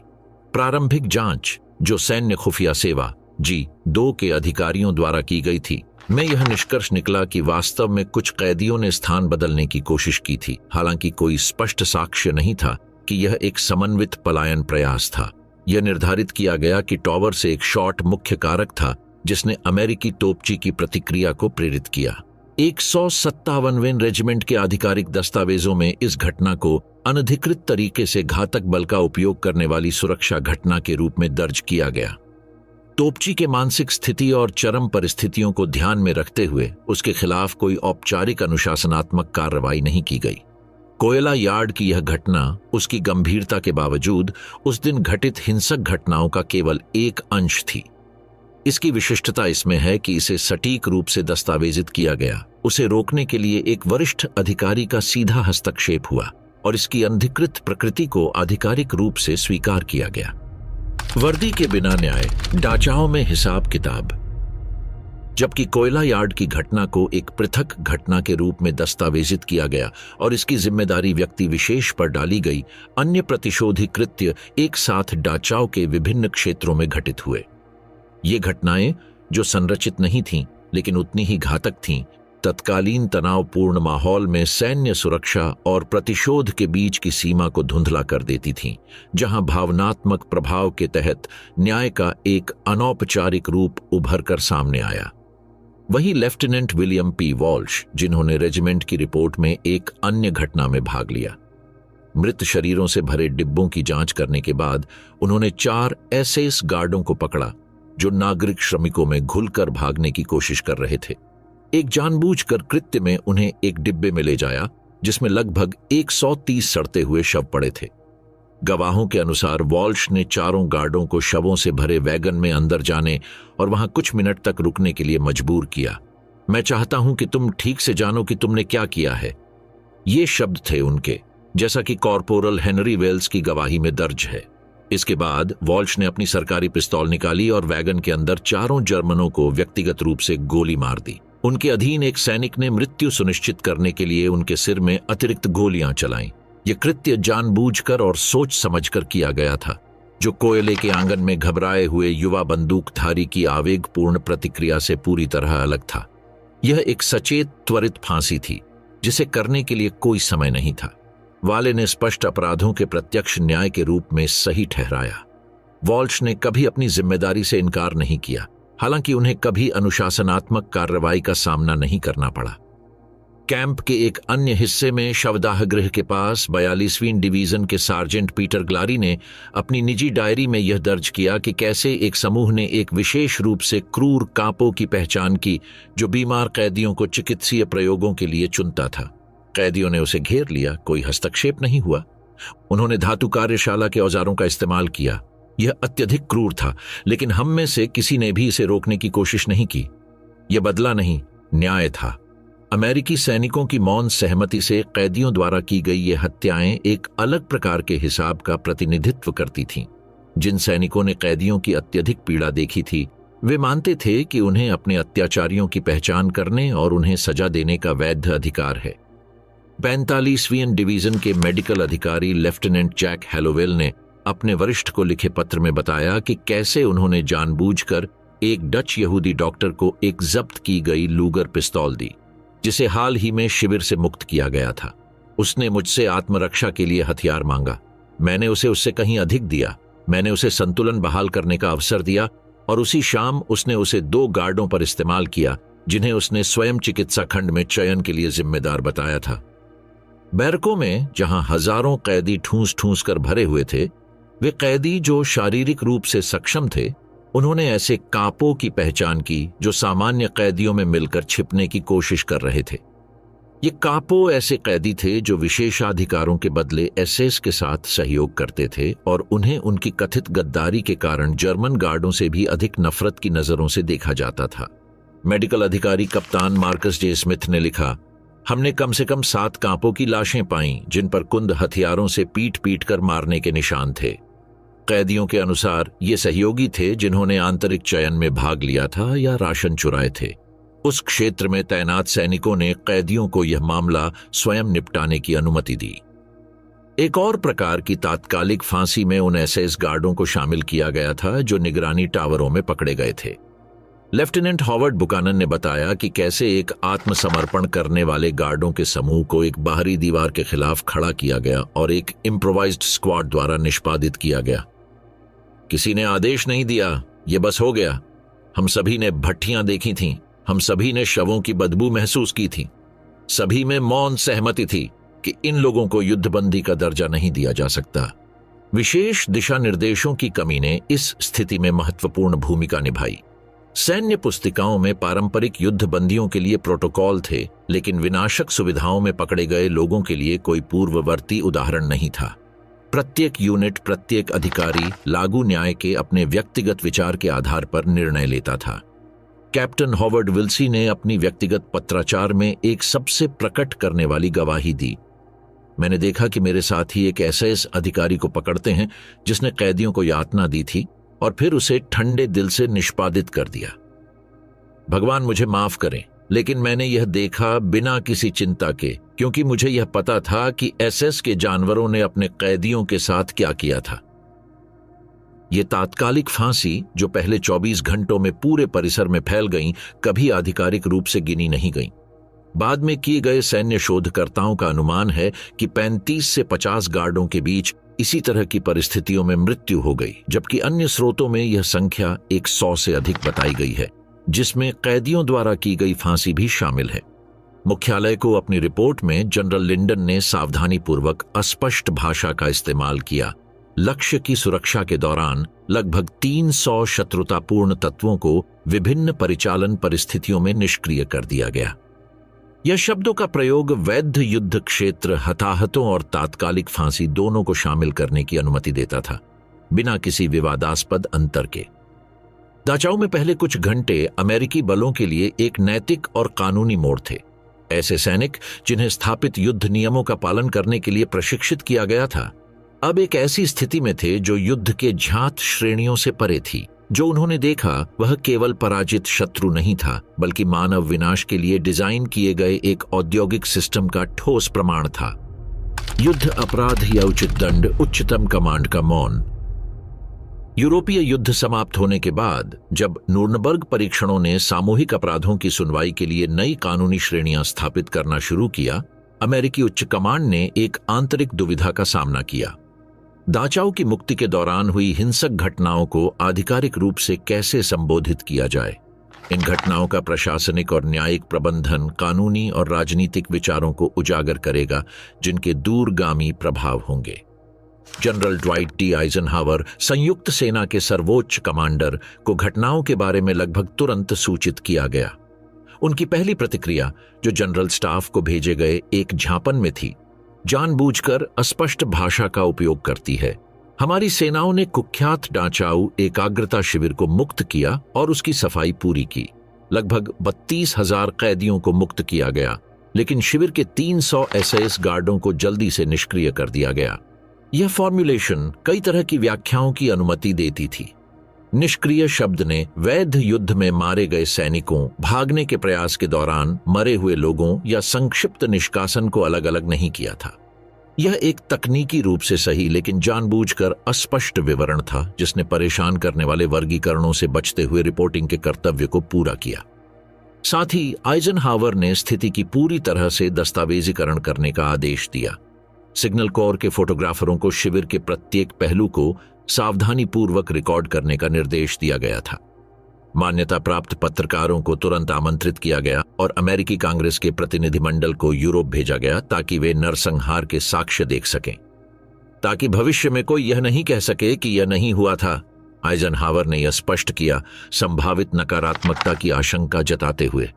प्रारंभिक जांच, जो सैन्य खुफिया सेवा G2 के अधिकारियों द्वारा की गई थी, में यह निष्कर्ष निकला कि वास्तव में कुछ कैदियों ने स्थान बदलने की कोशिश की थी। हालांकि कोई स्पष्ट साक्ष्य नहीं था कि यह एक समन्वित पलायन प्रयास था। यह निर्धारित किया गया कि टॉवर से एक शॉट मुख्य कारक था, जिसने अमेरिकी तोपची की प्रतिक्रिया को प्रेरित किया। 157वें रेजिमेंट के आधिकारिक दस्तावेजों में इस घटना को अनधिकृत तरीके से घातक बल का उपयोग करने वाली सुरक्षा घटना के रूप में दर्ज किया गया। तोपची के मानसिक स्थिति और चरम परिस्थितियों को ध्यान में रखते हुए उसके खिलाफ कोई औपचारिक अनुशासनात्मक कार्रवाई नहीं की गई। कोयला यार्ड की यह घटना उसकी गंभीरता के बावजूद उस दिन घटित हिंसक घटनाओं का केवल एक अंश थी। इसकी विशिष्टता इसमें है कि इसे सटीक रूप से दस्तावेजित किया गया। उसे रोकने के लिए एक वरिष्ठ अधिकारी का सीधा हस्तक्षेप हुआ और इसकी अनधिकृत प्रकृति को आधिकारिक रूप से स्वीकार किया गया। वर्दी के बिना न्याय, डाचाओं में हिसाब किताब। जबकि कोयला यार्ड की घटना को एक पृथक घटना के रूप में दस्तावेजित किया गया और इसकी जिम्मेदारी व्यक्ति विशेष पर डाली गई, अन्य प्रतिशोधी कृत्य एक साथ डाचाओं के विभिन्न क्षेत्रों में घटित हुए। ये घटनाएं, जो संरचित नहीं थीं लेकिन उतनी ही घातक थीं, तत्कालीन तनावपूर्ण माहौल में सैन्य सुरक्षा और प्रतिशोध के बीच की सीमा को धुंधला कर देती थीं, जहां भावनात्मक प्रभाव के तहत न्याय का एक अनौपचारिक रूप उभर कर सामने आया। वही लेफ्टिनेंट विलियम पी वॉल्श, जिन्होंने रेजिमेंट की रिपोर्ट में एक अन्य घटना में भाग लिया। मृत शरीरों से भरे डिब्बों की जांच करने के बाद उन्होंने 4 एसएस गार्डों को पकड़ा जो नागरिक श्रमिकों में घुलकर भागने की कोशिश कर रहे थे। एक जानबूझकर कृत्य में उन्हें एक डिब्बे में ले जाया जिसमें लगभग 130 सड़ते हुए शव पड़े थे। गवाहों के अनुसार वॉल्श ने चारों गार्डों को शवों से भरे वैगन में अंदर जाने और वहां कुछ मिनट तक रुकने के लिए मजबूर किया। मैं चाहता हूं कि तुम ठीक से जानो कि तुमने क्या किया है। ये शब्द थे उनके, जैसा कि कॉर्पोरल हेनरी वेल्स की गवाही में दर्ज है। इसके बाद वॉल्श ने अपनी सरकारी पिस्तौल निकाली और वैगन के अंदर चारों जर्मनों को व्यक्तिगत रूप से गोली मार दी। उनके अधीन एक सैनिक ने मृत्यु सुनिश्चित करने के लिए उनके सिर में अतिरिक्त गोलियां चलाईं। यह कृत्य जानबूझकर और सोच समझकर किया गया था, जो कोयले के आंगन में घबराए हुए युवा बंदूकधारी की आवेगपूर्ण प्रतिक्रिया से पूरी तरह अलग था। यह एक सचेत त्वरित फांसी थी जिसे करने के लिए कोई समय नहीं था। वाले ने स्पष्ट अपराधों के प्रत्यक्ष न्याय के रूप में सही ठहराया। वॉल्श ने कभी अपनी जिम्मेदारी से इनकार नहीं किया, हालांकि उन्हें कभी अनुशासनात्मक कार्रवाई का सामना नहीं करना पड़ा। कैंप के एक अन्य हिस्से में शवदाह गृह के पास 42वीं डिवीजन के सार्जेंट पीटर ग्लारी ने अपनी निजी डायरी में यह दर्ज किया कि कैसे एक समूह ने एक विशेष रूप से क्रूर कांपों की पहचान की जो बीमार कैदियों को चिकित्सीय प्रयोगों के लिए चुनता था। कैदियों ने उसे घेर लिया, कोई हस्तक्षेप नहीं हुआ। उन्होंने धातु कार्यशाला के औजारों का इस्तेमाल किया। यह अत्यधिक क्रूर था, लेकिन हम में से किसी ने भी इसे रोकने की कोशिश नहीं की। यह बदला नहीं, न्याय था। अमेरिकी सैनिकों की मौन सहमति से कैदियों द्वारा की गई ये हत्याएं एक अलग प्रकार के हिसाब का प्रतिनिधित्व करती थीं। जिन सैनिकों ने कैदियों की अत्यधिक पीड़ा देखी थी, वे मानते थे कि उन्हें अपने अत्याचारियों की पहचान करने और उन्हें सजा देने का वैध अधिकार है। 45वीं डिवीजन के मेडिकल अधिकारी लेफ्टिनेंट जैक हैलोवेल ने अपने वरिष्ठ को लिखे पत्र में बताया कि कैसे उन्होंने जानबूझकर एक डच यहूदी डॉक्टर को एक जब्त की गई लूगर पिस्तौल दी, जिसे हाल ही में शिविर से मुक्त किया गया था। उसने मुझसे आत्मरक्षा के लिए हथियार मांगा। मैंने उसे उससे कहीं अधिक दिया। मैंने उसे संतुलन बहाल करने का अवसर दिया और उसी शाम उसने उसे 2 गार्डों पर इस्तेमाल किया, जिन्हें उसने स्वयं चिकित्सा खंड में चयन के लिए जिम्मेदार बताया था। बैरकों में जहां हजारों कैदी ठूंस ठूंस कर भरे हुए थे, वे कैदी जो शारीरिक रूप से सक्षम थे, उन्होंने ऐसे कापों की पहचान की जो सामान्य कैदियों में मिलकर छिपने की कोशिश कर रहे थे। ये कापो ऐसे कैदी थे जो विशेषाधिकारों के बदले एसएस के साथ सहयोग करते थे और उन्हें उनकी कथित गद्दारी के कारण जर्मन गार्डों से भी अधिक नफरत की नजरों से देखा जाता था। मेडिकल अधिकारी कप्तान मार्कस जे स्मिथ ने लिखा, हमने कम से कम 7 कापों की लाशें पाईं जिन पर कुंद हथियारों से पीट पीट कर मारने के निशान थे। कैदियों के अनुसार ये सहयोगी थे जिन्होंने आंतरिक चयन में भाग लिया था या राशन चुराए थे। उस क्षेत्र में तैनात सैनिकों ने कैदियों को यह मामला स्वयं निपटाने की अनुमति दी। एक और प्रकार की तात्कालिक फांसी में उन एसएस गार्डों को शामिल किया गया था जो निगरानी टावरों में पकड़े गए थे। लेफ्टिनेंट हॉवर्ड बुकानन ने बताया कि कैसे एक आत्मसमर्पण करने वाले गार्डों के समूह को एक बाहरी दीवार के खिलाफ खड़ा किया गया और एक इम्प्रोवाइज्ड स्क्वाड द्वारा निष्पादित किया गया। किसी ने आदेश नहीं दिया, यह बस हो गया। हम सभी ने भट्टियां देखी थीं, हम सभी ने शवों की बदबू महसूस की थी। सभी में मौन सहमति थी कि इन लोगों को युद्धबंदी का दर्जा नहीं दिया जा सकता। विशेष दिशा निर्देशों की कमी ने इस स्थिति में महत्वपूर्ण भूमिका निभाई। सैन्य पुस्तिकाओं में पारंपरिक युद्धबंदियों के लिए प्रोटोकॉल थे, लेकिन विनाशक सुविधाओं में पकड़े गए लोगों के लिए कोई पूर्ववर्ती उदाहरण नहीं था। प्रत्येक यूनिट, प्रत्येक अधिकारी लागू न्याय के अपने व्यक्तिगत विचार के आधार पर निर्णय लेता था। कैप्टन हॉवर्ड विल्सी ने अपनी व्यक्तिगत पत्राचार में एक सबसे प्रकट करने वाली गवाही दी। मैंने देखा कि मेरे साथी एक एसएस अधिकारी को पकड़ते हैं जिसने कैदियों को यातना दी थी और फिर उसे ठंडे दिल से निष्पादित कर दिया। भगवान मुझे माफ करें, लेकिन मैंने यह देखा बिना किसी चिंता के, क्योंकि मुझे यह पता था कि एसएस के जानवरों ने अपने कैदियों के साथ क्या किया था। ये तात्कालिक फांसी जो पहले 24 घंटों में पूरे परिसर में फैल गईं, कभी आधिकारिक रूप से गिनी नहीं गईं। बाद में किए गए सैन्य शोधकर्ताओं का अनुमान है कि 35 से 50 गार्डों के बीच इसी तरह की परिस्थितियों में मृत्यु हो गई, जबकि अन्य स्रोतों में यह संख्या 100 से अधिक बताई गई है, जिसमें कैदियों द्वारा की गई फांसी भी शामिल है। मुख्यालय को अपनी रिपोर्ट में जनरल लिंडन ने सावधानीपूर्वक अस्पष्ट भाषा का इस्तेमाल किया। लक्ष्य की सुरक्षा के दौरान लगभग 300 शत्रुतापूर्ण तत्वों को विभिन्न परिचालन परिस्थितियों में निष्क्रिय कर दिया गया। यह शब्दों का प्रयोग वैध युद्ध क्षेत्र, हताहतों और तात्कालिक फांसी दोनों को शामिल करने की अनुमति देता था, बिना किसी विवादास्पद अंतर के। दाचाऊ में पहले कुछ घंटे अमेरिकी बलों के लिए एक नैतिक और कानूनी मोड़ थे। ऐसे सैनिक जिन्हें स्थापित युद्ध नियमों का पालन करने के लिए प्रशिक्षित किया गया था, अब एक ऐसी स्थिति में थे जो युद्ध के झात श्रेणियों से परे थी। जो उन्होंने देखा वह केवल पराजित शत्रु नहीं था, बल्कि मानव विनाश के लिए डिजाइन किए गए एक औद्योगिक सिस्टम का ठोस प्रमाण था। युद्ध अपराध या उचित दंड, उच्चतम कमांड का मौन। यूरोपीय युद्ध समाप्त होने के बाद जब नुर्नबर्ग परीक्षणों ने सामूहिक अपराधों की सुनवाई के लिए नई कानूनी श्रेणियां स्थापित करना शुरू किया, अमेरिकी उच्च कमांड ने एक आंतरिक दुविधा का सामना किया। दाचाऊ की मुक्ति के दौरान हुई हिंसक घटनाओं को आधिकारिक रूप से कैसे संबोधित किया जाए। इन घटनाओं का प्रशासनिक और न्यायिक प्रबंधन कानूनी और राजनीतिक विचारों को उजागर करेगा, जिनके दूरगामी प्रभाव होंगे। जनरल ड्वाइट डी आइजनहावर, संयुक्त सेना के सर्वोच्च कमांडर, को घटनाओं के बारे में लगभग तुरंत सूचित किया गया। उनकी पहली प्रतिक्रिया, जो जनरल स्टाफ को भेजे गए एक ज्ञापन में थी, जानबूझकर अस्पष्ट भाषा का उपयोग करती है। हमारी सेनाओं ने कुख्यात डाचाऊ एकाग्रता शिविर को मुक्त किया और उसकी सफाई पूरी की, लगभग 32,000 कैदियों को मुक्त किया गया, लेकिन शिविर के 300 एसएस गार्डों को जल्दी से निष्क्रिय कर दिया गया। यह फॉर्मुलेशन कई तरह की व्याख्याओं की अनुमति देती थी। निष्क्रिय शब्द ने वैध युद्ध में मारे गए सैनिकों, भागने के प्रयास के दौरान मरे हुए लोगों या संक्षिप्त निष्कासन को अलग अलग नहीं किया था। यह एक तकनीकी रूप से सही लेकिन जानबूझकर अस्पष्ट विवरण था, जिसने परेशान करने वाले वर्गीकरणों से बचते हुए रिपोर्टिंग के कर्तव्य को पूरा किया। साथ ही आइजनहावर ने स्थिति की पूरी तरह से दस्तावेजीकरण करने का आदेश दिया। सिग्नल कोर के फोटोग्राफरों को शिविर के प्रत्येक पहलू को सावधानीपूर्वक रिकॉर्ड करने का निर्देश दिया गया था। मान्यता प्राप्त पत्रकारों को तुरंत आमंत्रित किया गया और अमेरिकी कांग्रेस के प्रतिनिधिमंडल को यूरोप भेजा गया ताकि वे नरसंहार के साक्ष्य देख सकें, ताकि भविष्य में कोई यह नहीं कह सके कि यह नहीं हुआ था। आइजनहावर ने यह स्पष्ट किया, संभावित नकारात्मकता की आशंका जताते हुए।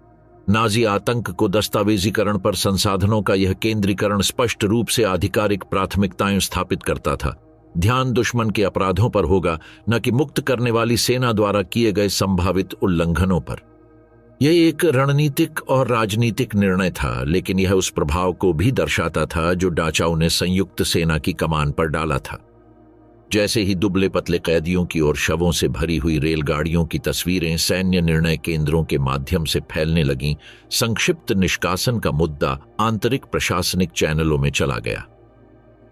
नाजी आतंक को दस्तावेजीकरण पर संसाधनों का यह केंद्रीकरण स्पष्ट रूप से आधिकारिक प्राथमिकताएं स्थापित करता था। ध्यान दुश्मन के अपराधों पर होगा, न कि मुक्त करने वाली सेना द्वारा किए गए संभावित उल्लंघनों पर। यह एक रणनीतिक और राजनीतिक निर्णय था, लेकिन यह उस प्रभाव को भी दर्शाता था जो डाचाओ ने संयुक्त सेना की कमान पर डाला था। जैसे ही दुबले पतले कैदियों की और शवों से भरी हुई रेलगाड़ियों की तस्वीरें सैन्य निर्णय केंद्रों के माध्यम से फैलने लगीं, संक्षिप्त निष्कासन का मुद्दा आंतरिक प्रशासनिक चैनलों में चला गया।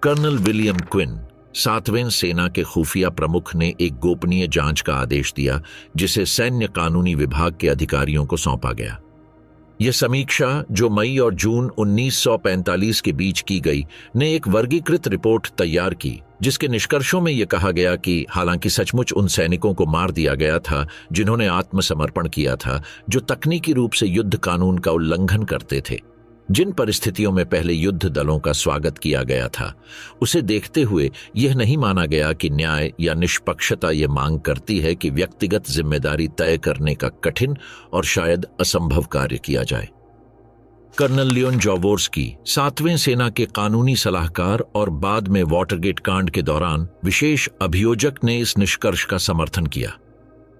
कर्नल विलियम क्विन, 7वें सेना के खुफिया प्रमुख, ने एक गोपनीय जांच का आदेश दिया, जिसे सैन्य कानूनी विभाग के अधिकारियों को सौंपा गया। यह समीक्षा, जो मई और जून 1945 के बीच की गई, ने एक वर्गीकृत रिपोर्ट तैयार की, जिसके निष्कर्षों में यह कहा गया कि हालांकि सचमुच उन सैनिकों को मार दिया गया था जिन्होंने आत्मसमर्पण किया था, जो तकनीकी रूप से युद्ध कानून का उल्लंघन करते थे, जिन परिस्थितियों में पहले युद्ध दलों का स्वागत किया गया था, उसे देखते हुए यह नहीं माना गया कि न्याय या निष्पक्षता यह मांग करती है कि व्यक्तिगत जिम्मेदारी तय करने का कठिन और शायद असंभव कार्य किया जाए। कर्नल लियोन जॉवोर्स्की, 7वें सेना के कानूनी सलाहकार और बाद में वाटरगेट कांड के दौरान विशेष अभियोजक, ने इस निष्कर्ष का समर्थन किया।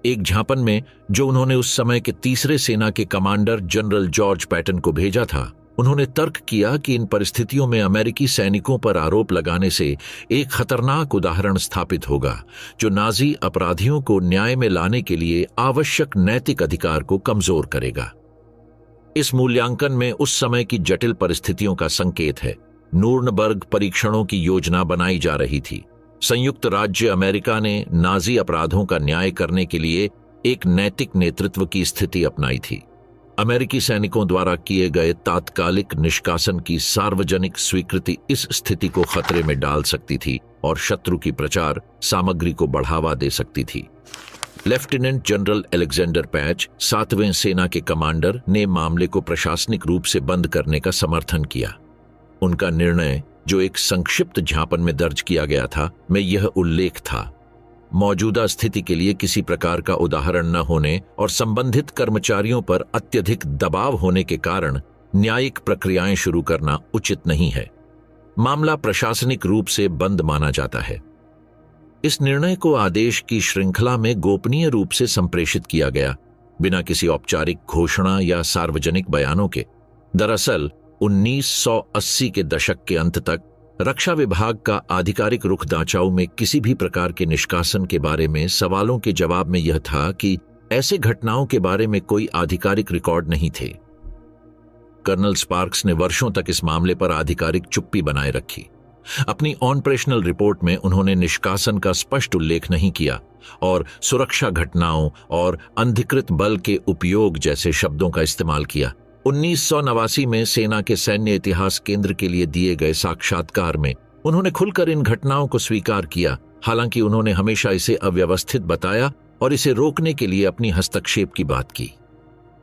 एक ज्ञापन में जो उन्होंने उस समय के 3रे सेना के कमांडर जनरल जॉर्ज पैटन को भेजा था, उन्होंने तर्क किया कि इन परिस्थितियों में अमेरिकी सैनिकों पर आरोप लगाने से एक खतरनाक उदाहरण स्थापित होगा, जो नाजी अपराधियों को न्याय में लाने के लिए आवश्यक नैतिक अधिकार को कमजोर करेगा। इस मूल्यांकन में उस समय की जटिल परिस्थितियों का संकेत है। नूर्नबर्ग परीक्षणों की योजना बनाई जा रही थी। संयुक्त राज्य अमेरिका ने नाजी अपराधों का न्याय करने के लिए एक नैतिक नेतृत्व की स्थिति अपनाई थी। अमेरिकी सैनिकों द्वारा किए गए तात्कालिक निष्कासन की सार्वजनिक स्वीकृति इस स्थिति को खतरे में डाल सकती थी और शत्रु की प्रचार सामग्री को बढ़ावा दे सकती थी। लेफ्टिनेंट जनरल अलेक्जेंडर पैच, 7वें सेना के कमांडर, ने मामले को प्रशासनिक रूप से बंद करने का समर्थन किया। उनका निर्णय, जो एक संक्षिप्त ज्ञापन में दर्ज किया गया था, में यह उल्लेख था, मौजूदा स्थिति के लिए किसी प्रकार का उदाहरण न होने और संबंधित कर्मचारियों पर अत्यधिक दबाव होने के कारण न्यायिक प्रक्रियाएं शुरू करना उचित नहीं है। मामला प्रशासनिक रूप से बंद माना जाता है। इस निर्णय को आदेश की श्रृंखला में गोपनीय रूप से संप्रेषित किया गया, बिना किसी औपचारिक घोषणा या सार्वजनिक बयानों के। दरअसल 1980 के दशक के अंत तक रक्षा विभाग का आधिकारिक रुख डाचाओ में किसी भी प्रकार के निष्कासन के बारे में सवालों के जवाब में यह था कि ऐसे घटनाओं के बारे में कोई आधिकारिक रिकॉर्ड नहीं थे। कर्नल स्पार्क्स ने वर्षों तक इस मामले पर आधिकारिक चुप्पी बनाए रखी। अपनी ऑपरेशनल रिपोर्ट में उन्होंने निष्कासन का स्पष्ट उल्लेख नहीं किया और सुरक्षा घटनाओं और अनधिकृत बल के उपयोग जैसे शब्दों का इस्तेमाल किया। 1989 में सेना के सैन्य इतिहास केंद्र के लिए दिए गए साक्षात्कार में उन्होंने खुलकर इन घटनाओं को स्वीकार किया, हालांकि उन्होंने हमेशा इसे अव्यवस्थित बताया और इसे रोकने के लिए अपनी हस्तक्षेप की बात की।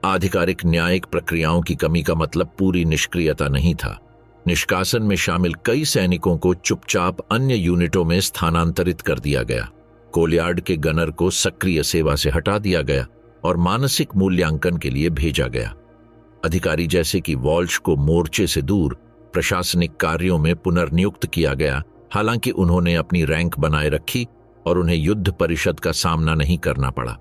आधिकारिक न्यायिक प्रक्रियाओं की कमी का मतलब पूरी निष्क्रियता नहीं था। निष्कासन में शामिल कई सैनिकों को चुपचाप अन्य यूनिटों में स्थानांतरित कर दिया गया। कोलयार्ड के गनर को सक्रिय सेवा से हटा दिया गया और मानसिक मूल्यांकन के लिए भेजा गया। अधिकारी जैसे कि वॉल्श को मोर्चे से दूर प्रशासनिक कार्यों में पुनर्नियुक्त किया गया, हालांकि उन्होंने अपनी रैंक बनाए रखी और उन्हें युद्ध परिषद का सामना नहीं करना पड़ा।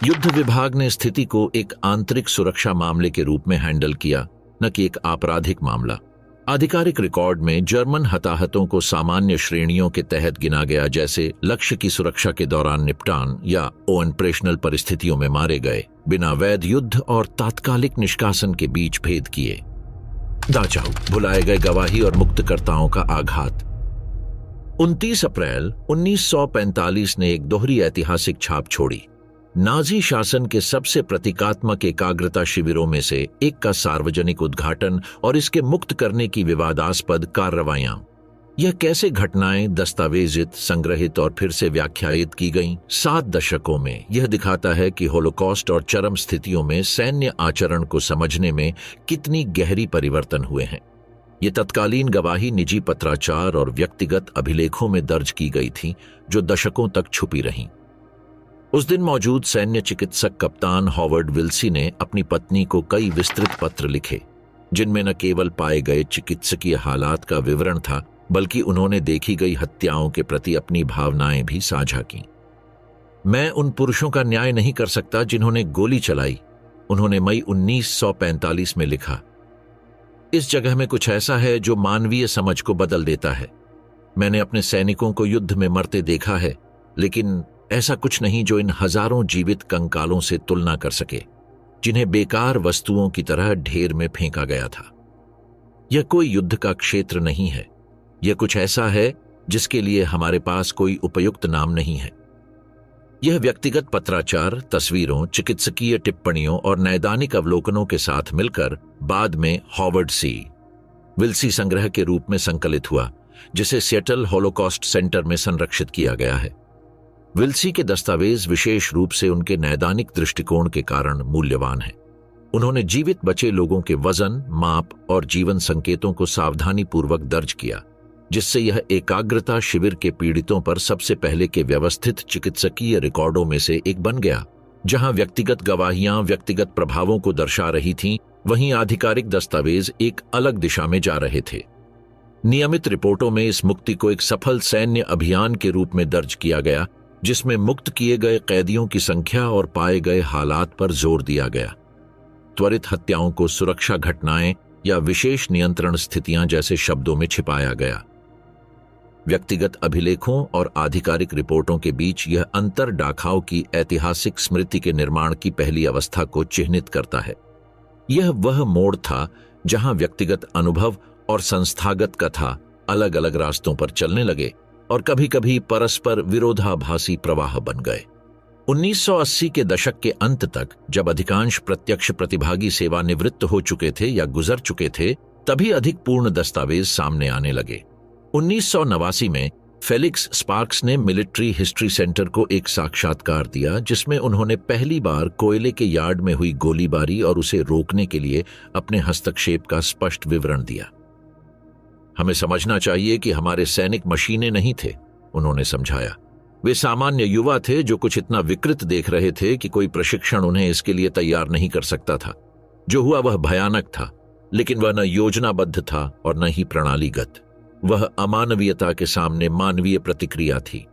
युद्ध विभाग ने स्थिति को एक आंतरिक सुरक्षा मामले के रूप में हैंडल किया, न कि एक आपराधिक मामला। आधिकारिक रिकॉर्ड में जर्मन हताहतों को सामान्य श्रेणियों के तहत गिना गया, जैसे लक्ष्य की सुरक्षा के दौरान निपटान या ऑपरेशनल परिस्थितियों में मारे गए, बिना वैध युद्ध और तात्कालिक निष्कासन के बीच भेद किए। दाचाऊ, भुलाए गए गवाही और मुक्तकर्ताओं का आघात। 29 अप्रैल 1945 ने एक दोहरी ऐतिहासिक छाप छोड़ी। नाजी शासन के सबसे प्रतीकात्मक एकाग्रता शिविरों में से एक का सार्वजनिक उद्घाटन और इसके मुक्त करने की विवादास्पद कार्रवाइयां। यह कैसे घटनाएं दस्तावेजित, संग्रहित और फिर से व्याख्यायित की गईं। 7 दशकों में यह दिखाता है कि होलोकॉस्ट और चरम स्थितियों में सैन्य आचरण को समझने में कितनी गहरी परिवर्तन हुए हैं। ये तत्कालीन गवाही निजी पत्राचार और व्यक्तिगत अभिलेखों में दर्ज की गई थी, जो दशकों तक छुपी रहीं। उस दिन मौजूद सैन्य चिकित्सक कप्तान हॉवर्ड विल्सी ने अपनी पत्नी को कई विस्तृत पत्र लिखे, जिनमें न केवल पाए गए चिकित्सकीय हालात का विवरण था, बल्कि उन्होंने देखी गई हत्याओं के प्रति अपनी भावनाएं भी साझा की। मैं उन पुरुषों का न्याय नहीं कर सकता जिन्होंने गोली चलाई, उन्होंने मई 1945 में लिखा। इस जगह में कुछ ऐसा है जो मानवीय समझ को बदल देता है। मैंने अपने सैनिकों को युद्ध में मरते देखा है, लेकिन ऐसा कुछ नहीं जो इन हजारों जीवित कंकालों से तुलना कर सके, जिन्हें बेकार वस्तुओं की तरह ढेर में फेंका गया था। यह कोई युद्ध का क्षेत्र नहीं है। यह कुछ ऐसा है जिसके लिए हमारे पास कोई उपयुक्त नाम नहीं है। यह व्यक्तिगत पत्राचार, तस्वीरों, चिकित्सकीय टिप्पणियों और नैदानिक अवलोकनों के साथ मिलकर बाद में हॉवर्ड सी विल्सी संग्रह के रूप में संकलित हुआ, जिसे सिएटल होलोकॉस्ट सेंटर में संरक्षित किया गया है। विल्सी के दस्तावेज विशेष रूप से उनके नैदानिक दृष्टिकोण के कारण मूल्यवान हैं। उन्होंने जीवित बचे लोगों के वजन, माप और जीवन संकेतों को सावधानीपूर्वक दर्ज किया, जिससे यह एकाग्रता शिविर के पीड़ितों पर सबसे पहले के व्यवस्थित चिकित्सकीय रिकॉर्डों में से एक बन गया। जहां व्यक्तिगत गवाहियां व्यक्तिगत प्रभावों को दर्शा रही थीं, वहीं आधिकारिक दस्तावेज एक अलग दिशा में जा रहे थे। नियमित रिपोर्टों में इस मुक्ति को एक सफल सैन्य अभियान के रूप में दर्ज किया गया, जिसमें मुक्त किए गए कैदियों की संख्या और पाए गए हालात पर जोर दिया गया। त्वरित हत्याओं को सुरक्षा घटनाएं या विशेष नियंत्रण स्थितियां जैसे शब्दों में छिपाया गया। व्यक्तिगत अभिलेखों और आधिकारिक रिपोर्टों के बीच यह अंतर डाखाओ की ऐतिहासिक स्मृति के निर्माण की पहली अवस्था को चिह्नित करता है। यह वह मोड़ था जहां व्यक्तिगत अनुभव और संस्थागत कथा अलग अलग रास्तों पर चलने लगे और कभी कभी परस्पर विरोधाभासी प्रवाह बन गए। 1980 के दशक के अंत तक, जब अधिकांश प्रत्यक्ष प्रतिभागी सेवानिवृत्त हो चुके थे या गुजर चुके थे, तभी अधिक पूर्ण दस्तावेज सामने आने लगे। 1989 में फेलिक्स स्पार्क्स ने मिलिट्री हिस्ट्री सेंटर को एक साक्षात्कार दिया, जिसमें उन्होंने पहली बार कोयले के यार्ड में हुई गोलीबारी और उसे रोकने के लिए अपने हस्तक्षेप का स्पष्ट विवरण दिया। हमें समझना चाहिए कि हमारे सैनिक मशीनें नहीं थे, उन्होंने समझाया। वे सामान्य युवा थे जो कुछ इतना विकृत देख रहे थे कि कोई प्रशिक्षण उन्हें इसके लिए तैयार नहीं कर सकता था। जो हुआ वह भयानक था, लेकिन वह न योजनाबद्ध था और न ही प्रणालीगत। वह अमानवीयता के सामने मानवीय प्रतिक्रिया थी।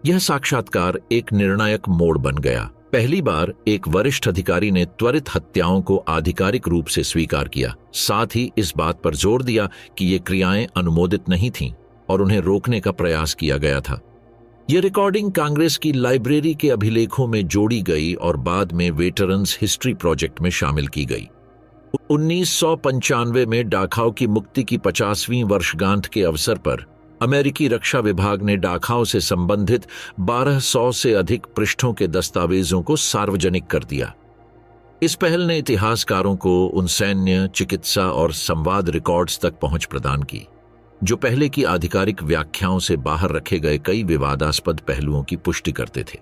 यह साक्षात्कार एक निर्णायक मोड़ बन गया। पहली बार एक वरिष्ठ अधिकारी ने त्वरित हत्याओं को आधिकारिक रूप से स्वीकार किया, साथ ही इस बात पर जोर दिया कि ये क्रियाएं अनुमोदित नहीं थीं और उन्हें रोकने का प्रयास किया गया था। यह रिकॉर्डिंग कांग्रेस की लाइब्रेरी के अभिलेखों में जोड़ी गई और बाद में वेटरन्स हिस्ट्री प्रोजेक्ट में शामिल की गई। 1995 में डाखाओ की मुक्ति की 50वीं वर्षगांठ के अवसर पर अमेरिकी रक्षा विभाग ने डाखाओ से संबंधित 1200 से अधिक पृष्ठों के दस्तावेजों को सार्वजनिक कर दिया। इस पहल ने इतिहासकारों को उन सैन्य, चिकित्सा और संवाद रिकॉर्ड्स तक पहुंच प्रदान की, जो पहले की आधिकारिक व्याख्याओं से बाहर रखे गए कई विवादास्पद पहलुओं की पुष्टि करते थे।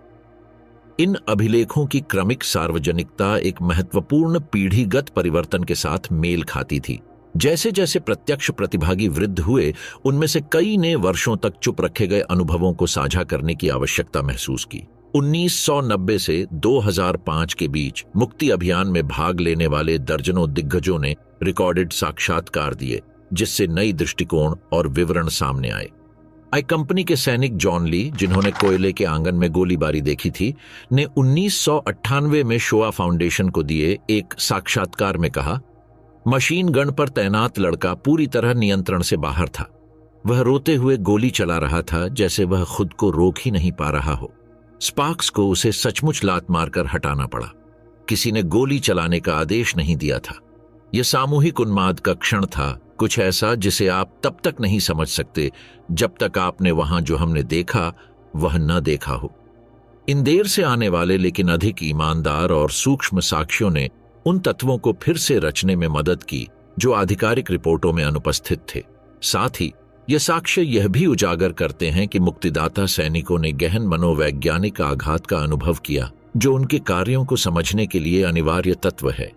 इन अभिलेखों की क्रमिक सार्वजनिकता एक महत्वपूर्ण पीढ़ीगत परिवर्तन के साथ मेल खाती थी। जैसे जैसे प्रत्यक्ष प्रतिभागी वृद्ध हुए, उनमें से कई ने वर्षों तक चुप रखे गए अनुभवों को साझा करने की आवश्यकता महसूस की। 1990 से 2005 के बीच मुक्ति अभियान में भाग लेने वाले दर्जनों दिग्गजों ने रिकॉर्डेड साक्षात्कार दिए, जिससे नई दृष्टिकोण और विवरण सामने आए। आई कंपनी के सैनिक जॉन ली, जिन्होंने कोयले के आंगन में गोलीबारी देखी थी, ने 1998 में शोआ फाउंडेशन को दिए एक साक्षात्कार में कहा, मशीन गन पर तैनात लड़का पूरी तरह नियंत्रण से बाहर था। वह रोते हुए गोली चला रहा था जैसे वह खुद को रोक ही नहीं पा रहा हो। स्पार्क्स को उसे सचमुच लात मारकर हटाना पड़ा। किसी ने गोली चलाने का आदेश नहीं दिया था। यह सामूहिक उन्माद का क्षण था, कुछ ऐसा जिसे आप तब तक नहीं समझ सकते जब तक आपने वहां जो हमने देखा वह न देखा हो। इन देर से आने वाले लेकिन अधिक ईमानदार और सूक्ष्म साक्ष्यों ने उन तत्वों को फिर से रचने में मदद की जो आधिकारिक रिपोर्टों में अनुपस्थित थे। साथ ही ये साक्ष्य यह भी उजागर करते हैं कि मुक्तिदाता सैनिकों ने गहन मनोवैज्ञानिक आघात का अनुभव किया, जो उनके कार्यों को समझने के लिए अनिवार्य तत्व है।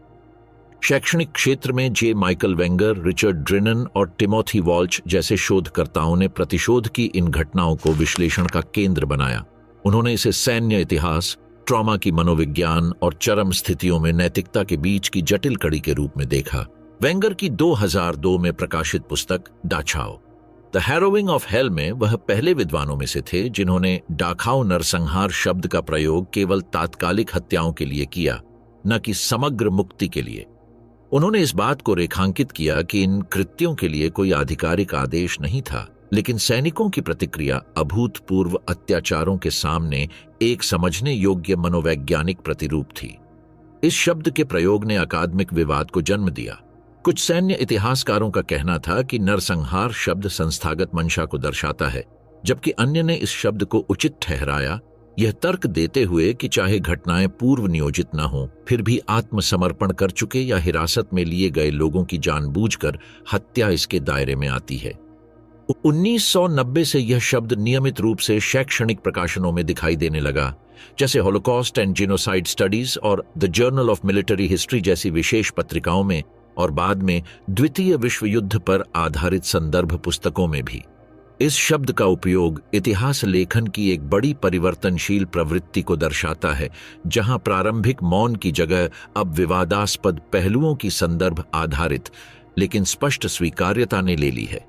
शैक्षणिक क्षेत्र में जे माइकल वेंगर, रिचर्ड ड्रिनन और टिमोथी वॉल्च जैसे शोधकर्ताओं ने प्रतिशोध की इन घटनाओं को विश्लेषण का केंद्र बनाया। उन्होंने इसे सैन्य इतिहास, ट्रॉमा की मनोविज्ञान और चरम स्थितियों में नैतिकता के बीच की जटिल कड़ी के रूप में देखा। वेंगर की 2002 में प्रकाशित पुस्तक डाचाओ द हैरोइंग ऑफ हेल में वह पहले विद्वानों में से थे जिन्होंने डाखाओ नरसंहार शब्द का प्रयोग केवल तात्कालिक हत्याओं के लिए किया, न कि समग्र मुक्ति के लिए। उन्होंने इस बात को रेखांकित किया कि इन कृत्यों के लिए कोई आधिकारिक आदेश नहीं था, लेकिन सैनिकों की प्रतिक्रिया अभूतपूर्व अत्याचारों के सामने एक समझने योग्य मनोवैज्ञानिक प्रतिरूप थी। इस शब्द के प्रयोग ने अकादमिक विवाद को जन्म दिया। कुछ सैन्य इतिहासकारों का कहना था कि नरसंहार शब्द संस्थागत मंशा को दर्शाता है, जबकि अन्य ने इस शब्द को उचित ठहराया, यह तर्क देते हुए कि चाहे घटनाएं पूर्व नियोजित न हों, फिर भी आत्मसमर्पण कर चुके या हिरासत में लिए गए लोगों की जानबूझकर हत्या इसके दायरे में आती है। 1990 से यह शब्द नियमित रूप से शैक्षणिक प्रकाशनों में दिखाई देने लगा, जैसे हॉलोकॉस्ट एंड जीनोसाइड स्टडीज और the journal of military history जैसी विशेष पत्रिकाओं में, और बाद में द्वितीय विश्व युद्ध पर आधारित संदर्भ पुस्तकों में भी। इस शब्द का उपयोग इतिहास लेखन की एक बड़ी परिवर्तनशील प्रवृत्ति को दर्शाता है, जहां प्रारंभिक मौन की जगह अब विवादास्पद पहलुओं की संदर्भ आधारित लेकिन स्पष्ट स्वीकार्यता ने ले ली है।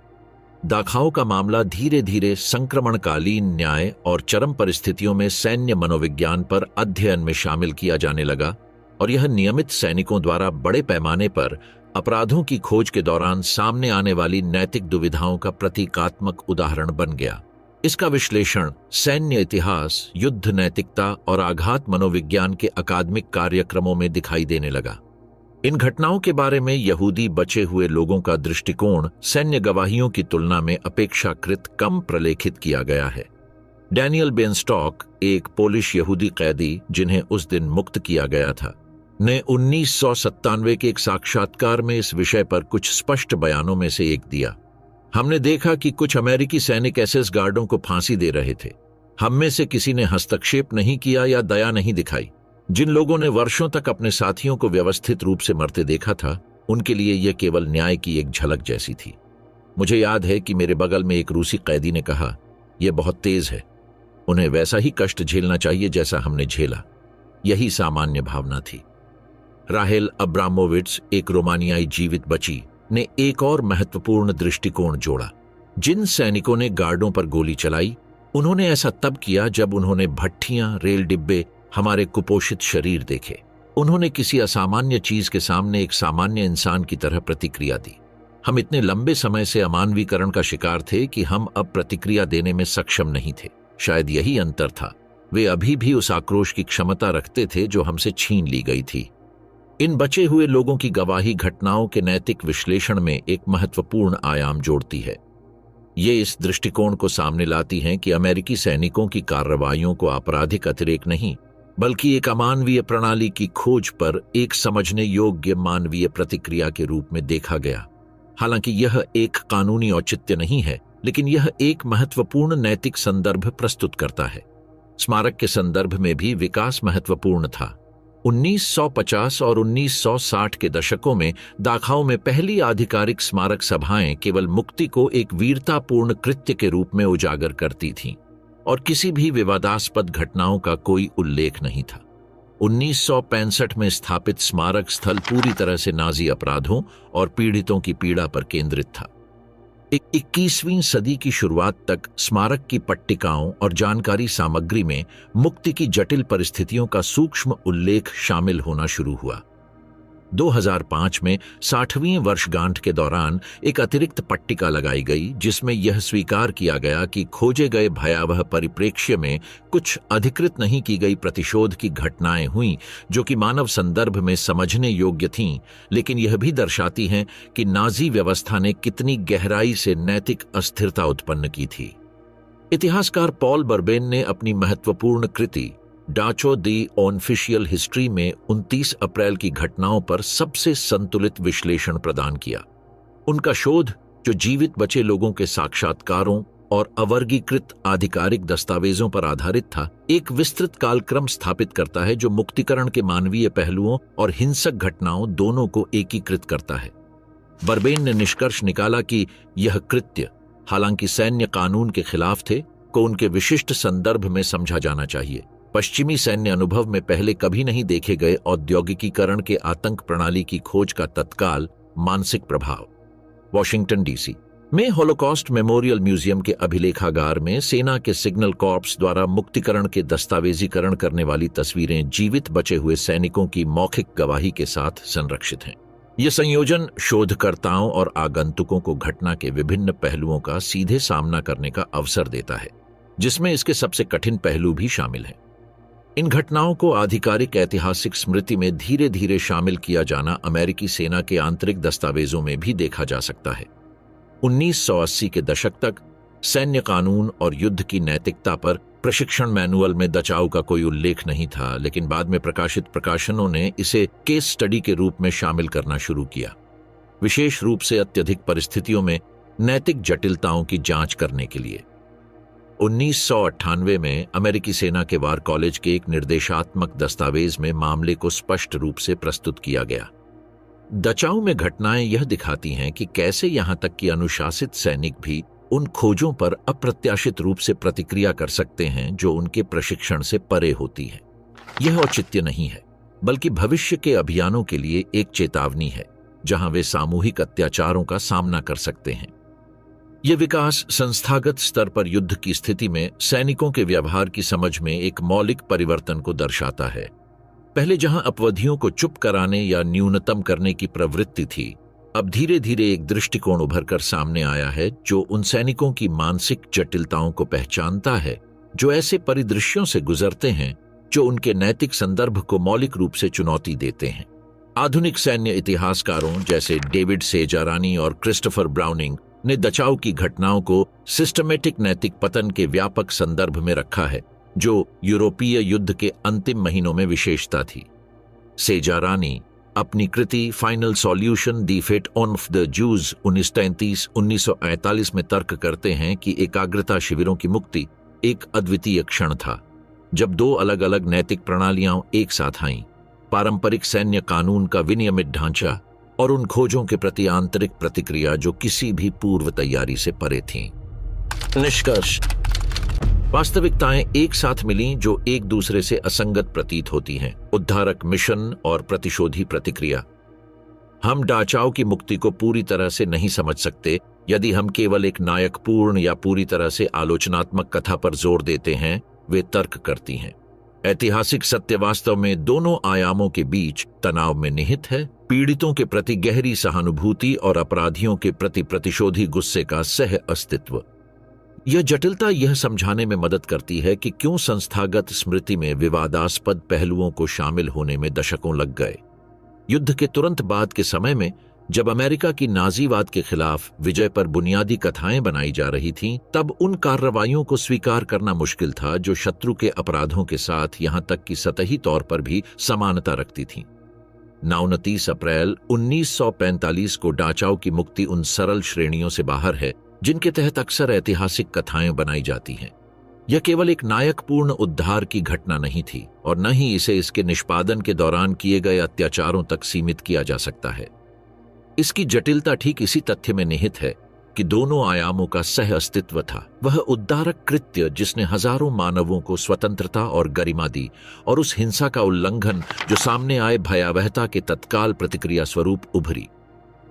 दाखाओ का मामला धीरे धीरे संक्रमणकालीन न्याय और चरम परिस्थितियों में सैन्य मनोविज्ञान पर अध्ययन में शामिल किया जाने लगा, और यह नियमित सैनिकों द्वारा बड़े पैमाने पर अपराधों की खोज के दौरान सामने आने वाली नैतिक दुविधाओं का प्रतीकात्मक उदाहरण बन गया। इसका विश्लेषण सैन्य इतिहास, युद्ध नैतिकता और आघात मनोविज्ञान के अकादमिक कार्यक्रमों में दिखाई देने लगा। इन घटनाओं के बारे में यहूदी बचे हुए लोगों का दृष्टिकोण सैन्य गवाहियों की तुलना में अपेक्षाकृत कम प्रलेखित किया गया है। डैनियल बेनस्टॉक, एक पोलिश यहूदी कैदी जिन्हें उस दिन मुक्त किया गया था, ने 1997 के एक साक्षात्कार में इस विषय पर कुछ स्पष्ट बयानों में से एक दिया। हमने देखा कि कुछ अमेरिकी सैनिक एसएस गार्डों को फांसी दे रहे थे। हम में से किसी ने हस्तक्षेप नहीं किया या दया नहीं दिखाई। जिन लोगों ने वर्षों तक अपने साथियों को व्यवस्थित रूप से मरते देखा था, उनके लिए यह केवल न्याय की एक झलक जैसी थी। मुझे याद है कि मेरे बगल में एक रूसी कैदी ने कहा, यह बहुत तेज है, उन्हें वैसा ही कष्ट झेलना चाहिए जैसा हमने झेला। यही सामान्य भावना थी। राहेल अब्रामोविट्स, एक रोमानियाई जीवित बची, ने एक और महत्वपूर्ण दृष्टिकोण जोड़ा। जिन सैनिकों ने गार्डों पर गोली चलाई, उन्होंने ऐसा तब किया जब उन्होंने भट्ठियां, रेल डिब्बे, हमारे कुपोषित शरीर देखे। उन्होंने किसी असामान्य चीज के सामने एक सामान्य इंसान की तरह प्रतिक्रिया दी। हम इतने लंबे समय से अमानवीकरण का शिकार थे कि हम अब प्रतिक्रिया देने में सक्षम नहीं थे। शायद यही अंतर था। वे अभी भी उस आक्रोश की क्षमता रखते थे जो हमसे छीन ली गई थी। इन बचे हुए लोगों की गवाही घटनाओं के नैतिक विश्लेषण में एक महत्वपूर्ण आयाम जोड़ती है। ये इस दृष्टिकोण को सामने लाती हैं कि अमेरिकी सैनिकों की कार्रवाइयों को आपराधिक अतिरेक नहीं, बल्कि एक अमानवीय प्रणाली की खोज पर एक समझने योग्य मानवीय प्रतिक्रिया के रूप में देखा गया। हालांकि यह एक कानूनी औचित्य नहीं है, लेकिन यह एक महत्वपूर्ण नैतिक संदर्भ प्रस्तुत करता है। स्मारक के संदर्भ में भी विकास महत्वपूर्ण था। 1950 और 1960 के दशकों में दाखाओ में पहली आधिकारिक स्मारक सभाएं केवल मुक्ति को एक वीरतापूर्ण कृत्य के रूप में उजागर करती थीं, और किसी भी विवादास्पद घटनाओं का कोई उल्लेख नहीं था। 1965 में स्थापित स्मारक स्थल पूरी तरह से नाजी अपराधों और पीड़ितों की पीड़ा पर केंद्रित था। 21वीं सदी की शुरुआत तक स्मारक की पट्टिकाओं और जानकारी सामग्री में मुक्ति की जटिल परिस्थितियों का सूक्ष्म उल्लेख शामिल होना शुरू हुआ। 2005 में 60वीं वर्षगांठ के दौरान एक अतिरिक्त पट्टिका लगाई गई जिसमें यह स्वीकार किया गया कि खोजे गए भयावह परिप्रेक्ष्य में कुछ अधिकृत नहीं की गई प्रतिशोध की घटनाएं हुईं जो कि मानव संदर्भ में समझने योग्य थीं, लेकिन यह भी दर्शाती हैं कि नाजी व्यवस्था ने कितनी गहराई से नैतिक अस्थिरता उत्पन्न की थी। इतिहासकार पॉल बर्बेन ने अपनी महत्वपूर्ण कृति डाचो दी ऑनफिशियल हिस्ट्री में 29 अप्रैल की घटनाओं पर सबसे संतुलित विश्लेषण प्रदान किया। उनका शोध, जो जीवित बचे लोगों के साक्षात्कारों और अवर्गीकृत आधिकारिक दस्तावेजों पर आधारित था, एक विस्तृत कालक्रम स्थापित करता है जो मुक्तिकरण के मानवीय पहलुओं और हिंसक घटनाओं दोनों को एकीकृत करता है। बर्बेन ने निष्कर्ष निकाला कि यह कृत्य, हालांकि सैन्य कानून के खिलाफ थे, को उनके विशिष्ट संदर्भ में समझा जाना चाहिए। पश्चिमी सैन्य अनुभव में पहले कभी नहीं देखे गए औद्योगिकीकरण के आतंक प्रणाली की खोज का तत्काल मानसिक प्रभाव। वॉशिंगटन डीसी में होलोकॉस्ट मेमोरियल म्यूजियम के अभिलेखागार में सेना के सिग्नल कॉर्प्स द्वारा मुक्तिकरण के दस्तावेजीकरण करने वाली तस्वीरें जीवित बचे हुए सैनिकों की मौखिक गवाही के साथ संरक्षित हैं। यह संयोजन शोधकर्ताओं और आगंतुकों को घटना के विभिन्न पहलुओं का सीधे सामना करने का अवसर देता है, जिसमें इसके सबसे कठिन पहलू भी शामिल हैं। इन घटनाओं को आधिकारिक ऐतिहासिक स्मृति में धीरे धीरे शामिल किया जाना अमेरिकी सेना के आंतरिक दस्तावेजों में भी देखा जा सकता है। 1980 के दशक तक सैन्य कानून और युद्ध की नैतिकता पर प्रशिक्षण मैनुअल में दचाव का कोई उल्लेख नहीं था, लेकिन बाद में प्रकाशित प्रकाशनों ने इसे केस स्टडी के रूप में शामिल करना शुरू किया, विशेष रूप से अत्यधिक परिस्थितियों में नैतिक जटिलताओं की जांच करने के लिए। 1998 में अमेरिकी सेना के वार कॉलेज के एक निर्देशात्मक दस्तावेज में मामले को स्पष्ट रूप से प्रस्तुत किया गया। दचाऊ में घटनाएं यह दिखाती हैं कि कैसे यहां तक कि अनुशासित सैनिक भी उन खोजों पर अप्रत्याशित रूप से प्रतिक्रिया कर सकते हैं जो उनके प्रशिक्षण से परे होती है। यह औचित्य नहीं है, बल्कि भविष्य के अभियानों के लिए एक चेतावनी है, जहां वे सामूहिक अत्याचारों का सामना कर सकते हैं। यह विकास संस्थागत स्तर पर युद्ध की स्थिति में सैनिकों के व्यवहार की समझ में एक मौलिक परिवर्तन को दर्शाता है। पहले जहां अपवादियों को चुप कराने या न्यूनतम करने की प्रवृत्ति थी, अब धीरे धीरे एक दृष्टिकोण उभर कर सामने आया है जो उन सैनिकों की मानसिक जटिलताओं को पहचानता है जो ऐसे परिदृश्यों से गुजरते हैं जो उनके नैतिक संदर्भ को मौलिक रूप से चुनौती देते हैं। आधुनिक सैन्य इतिहासकारों जैसे डेविड सेजारानी और क्रिस्टोफर ब्राउनिंग ने दचाव की घटनाओं को सिस्टमेटिक नैतिक पतन के व्यापक संदर्भ में रखा है, जो यूरोपीय युद्ध के अंतिम महीनों में विशेषता थी। सेजारानी अपनी कृति final solution the fate of the Jews 1933-1948 में तर्क करते हैं कि एकाग्रता शिविरों की मुक्ति एक अद्वितीय क्षण था जब दो अलग अलग नैतिक प्रणालियां एक साथ आईं, पारंपरिक सैन्य कानून का विनियमित ढांचा और उन खोजों के प्रति आंतरिक प्रतिक्रिया जो किसी भी पूर्व तैयारी से परे थीं। निष्कर्ष: वास्तविकताएं एक साथ मिलीं जो एक दूसरे से असंगत प्रतीत होती हैं। उद्धारक मिशन और प्रतिशोधी प्रतिक्रिया। हम डाचाओ की मुक्ति को पूरी तरह से नहीं समझ सकते यदि हम केवल एक नायकपूर्ण या पूरी तरह से आलोचनात्मक कथा पर जोर देते हैं, वे तर्क करती हैं। ऐतिहासिक सत्य वास्तव में दोनों आयामों के बीच तनाव में निहित है, पीड़ितों के प्रति गहरी सहानुभूति और अपराधियों के प्रति प्रतिशोधी गुस्से का सह अस्तित्व। यह जटिलता यह समझाने में मदद करती है कि क्यों संस्थागत स्मृति में विवादास्पद पहलुओं को शामिल होने में दशकों लग गए। युद्ध के तुरंत बाद के समय में जब अमेरिका की नाजीवाद के खिलाफ विजय पर बुनियादी कथाएं बनाई जा रही थीं, तब उन कार्रवाइयों को स्वीकार करना मुश्किल था जो शत्रु के अपराधों के साथ यहां तक कि सतही तौर पर भी समानता रखती थीं। 29 अप्रैल 1945 को डाचाओ की मुक्ति उन सरल श्रेणियों से बाहर है जिनके तहत अक्सर ऐतिहासिक कथाएं बनाई जाती हैं। यह केवल एक नायकपूर्ण उद्धार की घटना नहीं थी और न ही इसे इसके निष्पादन के दौरान किए गए अत्याचारों तक सीमित किया जा सकता है। इसकी जटिलता ठीक इसी तथ्य में निहित है कि दोनों आयामों का सह अस्तित्व था। वह उद्धारक कृत्य जिसने हजारों मानवों को स्वतंत्रता और गरिमा दी, और उस हिंसा का उल्लंघन जो सामने आए भयावहता के तत्काल प्रतिक्रिया स्वरूप उभरी।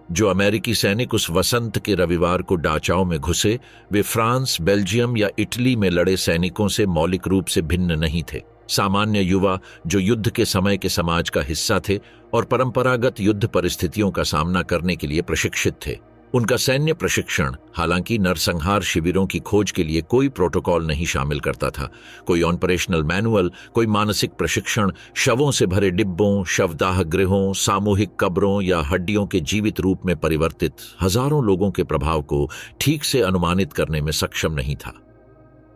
जो अमेरिकी सैनिक उस वसंत के रविवार को डाचाओ में घुसे, वे फ्रांस, बेल्जियम या इटली में लड़े सैनिकों से मौलिक रूप से भिन्न नहीं थे। सामान्य युवा जो युद्ध के समय के समाज का हिस्सा थे और परंपरागत युद्ध परिस्थितियों का सामना करने के लिए प्रशिक्षित थे। उनका सैन्य प्रशिक्षण हालांकि नरसंहार शिविरों की खोज के लिए कोई प्रोटोकॉल नहीं शामिल करता था, कोई ऑपरेशनल मैनुअल, कोई मानसिक प्रशिक्षण, शवों से भरे डिब्बों, शवदाह गृहों, सामूहिक कब्रों या हड्डियों के जीवित रूप में परिवर्तित हजारों लोगों के प्रभाव को ठीक से अनुमानित करने में सक्षम नहीं था।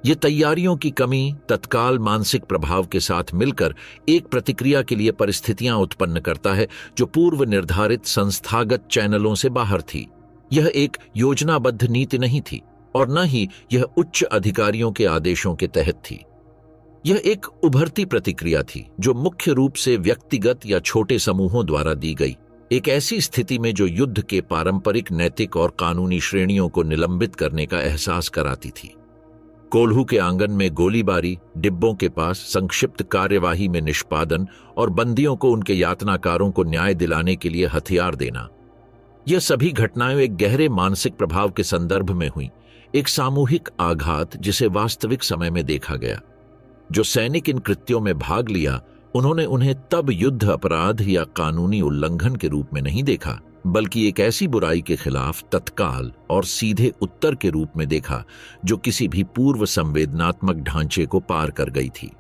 ये तैयारियों की कमी तत्काल मानसिक प्रभाव के साथ मिलकर एक प्रतिक्रिया के लिए परिस्थितियां उत्पन्न करता है जो पूर्व निर्धारित संस्थागत चैनलों से बाहर थी। यह एक योजनाबद्ध नीति नहीं थी और न ही यह उच्च अधिकारियों के आदेशों के तहत थी। यह एक उभरती प्रतिक्रिया थी जो मुख्य रूप से व्यक्तिगत या छोटे समूहों द्वारा दी गई, एक ऐसी स्थिति में जो युद्ध के पारंपरिक नैतिक और कानूनी श्रेणियों को निलंबित करने का एहसास कराती थी। कोल्हू के आंगन में गोलीबारी, डिब्बों के पास संक्षिप्त कार्यवाही में निष्पादन और बंदियों को उनके यातनाकारों को न्याय दिलाने के लिए हथियार देना, यह सभी घटनाएं एक गहरे मानसिक प्रभाव के संदर्भ में हुई, एक सामूहिक आघात जिसे वास्तविक समय में देखा गया। जो सैनिक इन कृत्यों में भाग लिया, उन्होंने उन्हें तब युद्ध अपराध या कानूनी उल्लंघन के रूप में नहीं देखा, बल्कि एक ऐसी बुराई के खिलाफ तत्काल और सीधे उत्तर के रूप में देखा जो किसी भी पूर्व संवेदनात्मक ढांचे को पार कर गई थी।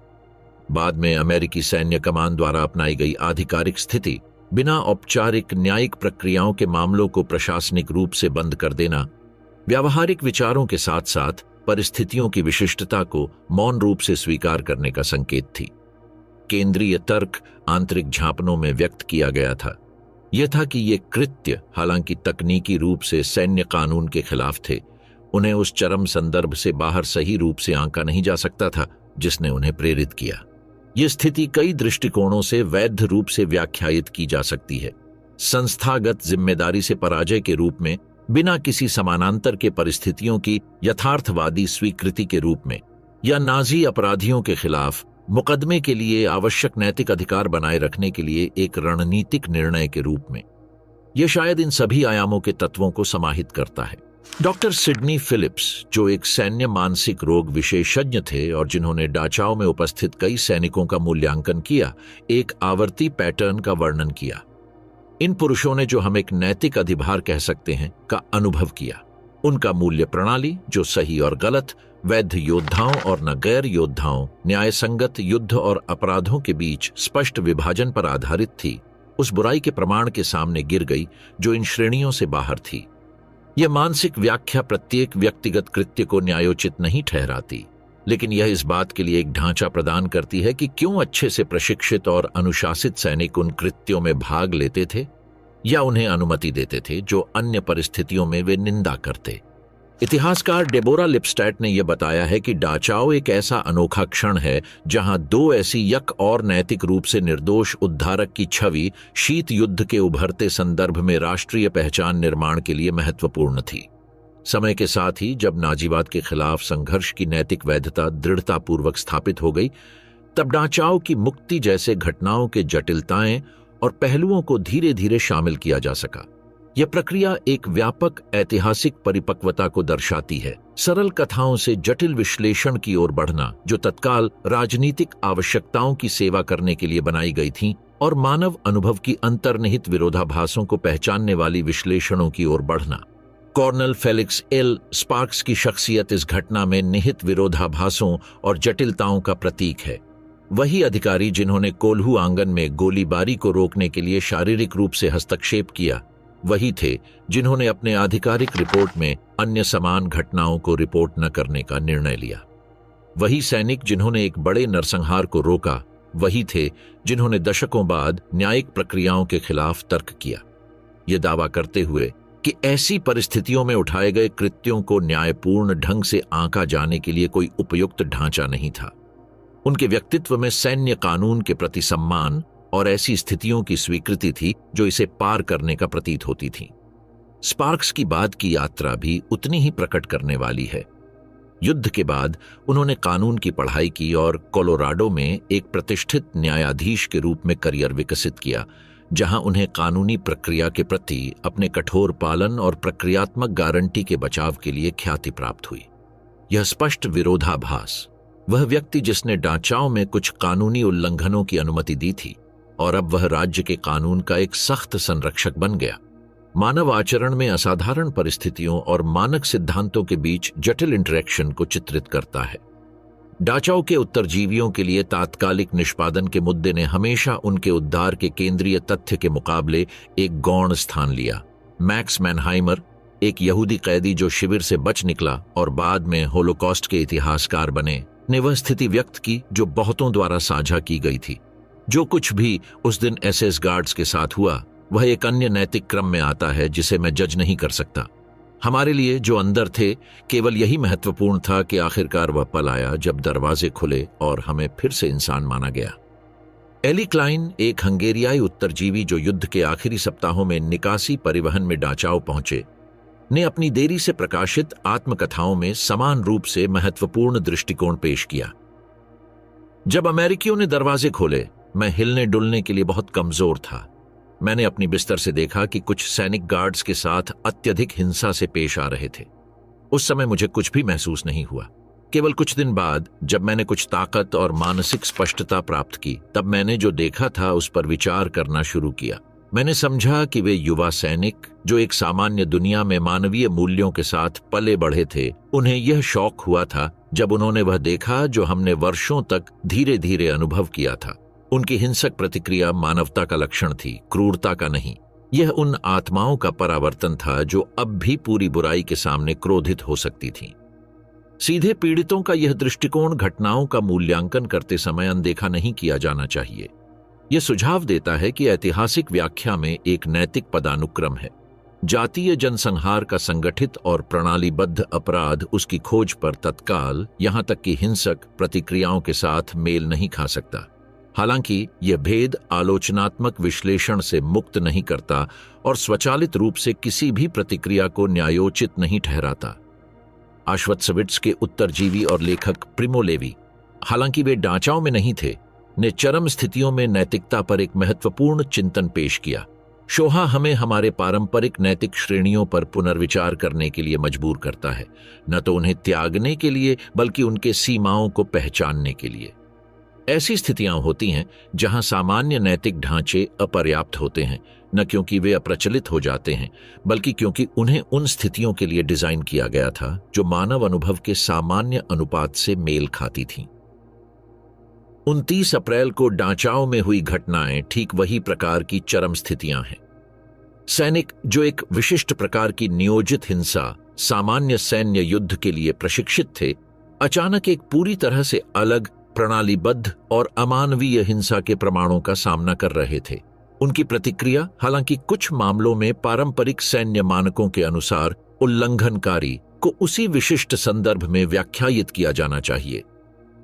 बाद में अमेरिकी सैन्य कमान द्वारा अपनाई गई आधिकारिक स्थिति, बिना औपचारिक न्यायिक प्रक्रियाओं के मामलों को प्रशासनिक रूप से बंद कर देना, व्यावहारिक विचारों के साथ साथ परिस्थितियों की विशिष्टता को मौन रूप से स्वीकार करने का संकेत थी। केंद्रीय तर्क आंतरिक झांपनों में व्यक्त किया गया था। यह था कि ये कृत्य हालांकि तकनीकी रूप से सैन्य कानून के खिलाफ थे, उन्हें उस चरम संदर्भ से बाहर सही रूप से आंका नहीं जा सकता था जिसने उन्हें प्रेरित किया। यह स्थिति कई दृष्टिकोणों से वैध रूप से व्याख्यायित की जा सकती है। संस्थागत जिम्मेदारी से पराजय के रूप में, बिना किसी समानांतर के परिस्थितियों की यथार्थवादी स्वीकृति के रूप में, या नाजी अपराधियों के खिलाफ मुकदमे के लिए आवश्यक नैतिक अधिकार बनाए रखने के लिए एक रणनीतिक निर्णय के रूप में। यह शायद इन सभी आयामों के तत्वों को समाहित करता है। डॉक्टर सिडनी फिलिप्स, जो एक सैन्य मानसिक रोग विशेषज्ञ थे और जिन्होंने डाचाओ में उपस्थित कई सैनिकों का मूल्यांकन किया, एक आवर्ती पैटर्न का वर्णन किया। इन पुरुषों ने, जो हम एक नैतिक अधिभार कह सकते हैं, का अनुभव किया। उनका मूल्य प्रणाली, जो सही और गलत, वैध योद्धाओं और न गैर योद्धाओं, न्याय संगत युद्ध और अपराधों के बीच स्पष्ट विभाजन पर आधारित थी, उस बुराई के प्रमाण के सामने गिर गई जो इन श्रेणियों से बाहर थी। यह मानसिक व्याख्या प्रत्येक व्यक्तिगत कृत्य को न्यायोचित नहीं ठहराती, लेकिन यह इस बात के लिए एक ढांचा प्रदान करती है कि क्यों अच्छे से प्रशिक्षित और अनुशासित सैनिक उन कृत्यों में भाग लेते थे या उन्हें अनुमति देते थे जो अन्य परिस्थितियों में वे निंदा करते। इतिहासकार डेबोरा लिपस्टैट ने यह बताया है कि डाचाओ एक ऐसा अनोखा क्षण है जहां दो ऐसी यक और नैतिक रूप से निर्दोष उद्धारक की छवि शीत युद्ध के उभरते संदर्भ में राष्ट्रीय पहचान निर्माण के लिए महत्वपूर्ण थी। समय के साथ ही जब नाजीवाद के खिलाफ संघर्ष की नैतिक वैधता दृढ़तापूर्वक स्थापित हो गई, तब डाचाओ की मुक्ति जैसे घटनाओं के जटिलताएं और पहलुओं को धीरे धीरे शामिल किया जा सका। यह प्रक्रिया एक व्यापक ऐतिहासिक परिपक्वता को दर्शाती है, सरल कथाओं से जटिल विश्लेषण की ओर बढ़ना जो तत्काल राजनीतिक आवश्यकताओं की सेवा करने के लिए बनाई गई थीं, और मानव अनुभव की अंतर्निहित विरोधाभासों को पहचानने वाली विश्लेषणों की ओर बढ़ना। कर्नल फेलिक्स एल स्पार्क्स की शख्सियत इस घटना में निहित विरोधाभासों और जटिलताओं का प्रतीक है। वही अधिकारी जिन्होंने कोल्हू आंगन में गोलीबारी को रोकने के लिए शारीरिक रूप से हस्तक्षेप किया, वही थे जिन्होंने अपने आधिकारिक रिपोर्ट में अन्य समान घटनाओं को रिपोर्ट न करने का निर्णय लिया। वही सैनिक जिन्होंने एक बड़े नरसंहार को रोका, वही थे जिन्होंने दशकों बाद न्यायिक प्रक्रियाओं के खिलाफ तर्क किया, ये दावा करते हुए कि ऐसी परिस्थितियों में उठाए गए कृत्यों को न्यायपूर्ण ढंग से आंका जाने के लिए कोई उपयुक्त ढांचा नहीं था। उनके व्यक्तित्व में सैन्य कानून के प्रति सम्मान और ऐसी स्थितियों की स्वीकृति थी जो इसे पार करने का प्रतीत होती थी। स्पार्क्स की बाद की यात्रा भी उतनी ही प्रकट करने वाली है। युद्ध के बाद उन्होंने कानून की पढ़ाई की और कोलोराडो में एक प्रतिष्ठित न्यायाधीश के रूप में करियर विकसित किया, जहां उन्हें कानूनी प्रक्रिया के प्रति अपने कठोर पालन और प्रक्रियात्मक गारंटी के बचाव के लिए ख्याति प्राप्त हुई। यह स्पष्ट विरोधाभास, वह व्यक्ति जिसने डाचाओ में कुछ कानूनी उल्लंघनों की अनुमति दी थी और अब वह राज्य के कानून का एक सख्त संरक्षक बन गया, मानव आचरण में असाधारण परिस्थितियों और मानक सिद्धांतों के बीच जटिल इंटरेक्शन को चित्रित करता है। डाचाओ के उत्तरजीवियों के लिए तात्कालिक निष्पादन के मुद्दे ने हमेशा उनके उद्धार के केंद्रीय तथ्य के मुकाबले एक गौण स्थान लिया। मैक्स मैनहाइमर, एक यहूदी कैदी जो शिविर से बच निकला और बाद में होलोकॉस्ट के इतिहासकार बने, ने वह स्थिति व्यक्त की जो बहुतों द्वारा साझा की गई थी। जो कुछ भी उस दिन एसएस गार्ड्स के साथ हुआ वह एक अन्य नैतिक क्रम में आता है जिसे मैं जज नहीं कर सकता। हमारे लिए जो अंदर थे, केवल यही महत्वपूर्ण था कि आखिरकार वह पल आया जब दरवाजे खुले और हमें फिर से इंसान माना गया। एली क्लाइन, एक हंगेरियाई उत्तरजीवी जो युद्ध के आखिरी सप्ताहों में निकासी परिवहन में डाचाओ पहुंचे, ने अपनी देरी से प्रकाशित आत्मकथाओं में समान रूप से महत्वपूर्ण दृष्टिकोण पेश किया। जब अमेरिकियों ने दरवाजे खोले, मैं हिलने डुलने के लिए बहुत कमजोर था। मैंने अपनी बिस्तर से देखा कि कुछ सैनिक गार्ड्स के साथ अत्यधिक हिंसा से पेश आ रहे थे। उस समय मुझे कुछ भी महसूस नहीं हुआ। केवल कुछ दिन बाद जब मैंने कुछ ताकत और मानसिक स्पष्टता प्राप्त की, तब मैंने जो देखा था उस पर विचार करना शुरू किया। मैंने समझा कि वे युवा सैनिक जो एक सामान्य दुनिया में मानवीय मूल्यों के साथ पले बढ़े थे, उन्हें यह शौक हुआ था जब उन्होंने वह देखा जो हमने वर्षों तक धीरे धीरे अनुभव किया था। उनकी हिंसक प्रतिक्रिया मानवता का लक्षण थी, क्रूरता का नहीं। यह उन आत्माओं का परावर्तन था जो अब भी पूरी बुराई के सामने क्रोधित हो सकती थीं। सीधे पीड़ितों का यह दृष्टिकोण घटनाओं का मूल्यांकन करते समय अनदेखा नहीं किया जाना चाहिए। यह सुझाव देता है कि ऐतिहासिक व्याख्या में एक नैतिक पदानुक्रम है। जातीय जनसंहार का संगठित और प्रणालीबद्ध अपराध उसकी खोज पर तत्काल, यहां तक कि हिंसक प्रतिक्रियाओं के साथ मेल नहीं खा सकता। हालांकि यह भेद आलोचनात्मक विश्लेषण से मुक्त नहीं करता और स्वचालित रूप से किसी भी प्रतिक्रिया को न्यायोचित नहीं ठहराता। आश्वत्सविट्स के उत्तरजीवी और लेखक प्रिमो लेवी, हालांकि वे डाचाओं में नहीं थे, ने चरम स्थितियों में नैतिकता पर एक महत्वपूर्ण चिंतन पेश किया। शोहा हमें हमारे पारंपरिक नैतिक श्रेणियों पर पुनर्विचार करने के लिए मजबूर करता है, न तो उन्हें त्यागने के लिए बल्कि उनके सीमाओं को पहचानने के लिए। ऐसी स्थितियां होती हैं जहां सामान्य नैतिक ढांचे अपर्याप्त होते हैं, न क्योंकि वे अप्रचलित हो जाते हैं, बल्कि क्योंकि उन्हें उन स्थितियों के लिए डिजाइन किया गया था जो मानव अनुभव के सामान्य अनुपात से मेल खाती थीं। 29 अप्रैल को डाचाओ में हुई घटनाएं ठीक वही प्रकार की चरम स्थितियां हैं। सैनिक जो एक विशिष्ट प्रकार की नियोजित हिंसा, सामान्य सैन्य युद्ध के लिए प्रशिक्षित थे, अचानक एक पूरी तरह से अलग, प्रणालीबद्ध और अमानवीय हिंसा के प्रमाणों का सामना कर रहे थे। उनकी प्रतिक्रिया, हालांकि कुछ मामलों में पारंपरिक सैन्य मानकों के अनुसार उल्लंघनकारी, को उसी विशिष्ट संदर्भ में व्याख्यायित किया जाना चाहिए।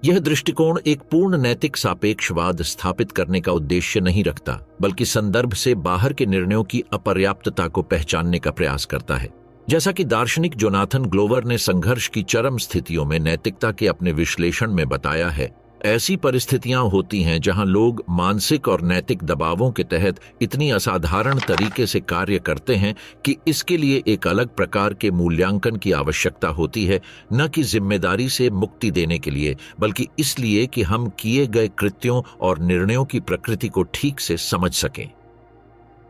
यह दृष्टिकोण एक पूर्ण नैतिक सापेक्षवाद स्थापित करने का उद्देश्य नहीं रखता, बल्कि संदर्भ से बाहर के निर्णयों की अपर्याप्तता को पहचानने का प्रयास करता है। जैसा कि दार्शनिक जोनाथन ग्लोवर ने संघर्ष की चरम स्थितियों में नैतिकता के अपने विश्लेषण में बताया है, ऐसी परिस्थितियां होती हैं जहां लोग मानसिक और नैतिक दबावों के तहत इतनी असाधारण तरीके से कार्य करते हैं कि इसके लिए एक अलग प्रकार के मूल्यांकन की आवश्यकता होती है, न कि जिम्मेदारी से मुक्ति देने के लिए, बल्कि इसलिए कि हम किए गए कृत्यों और निर्णयों की प्रकृति को ठीक से समझ सकें।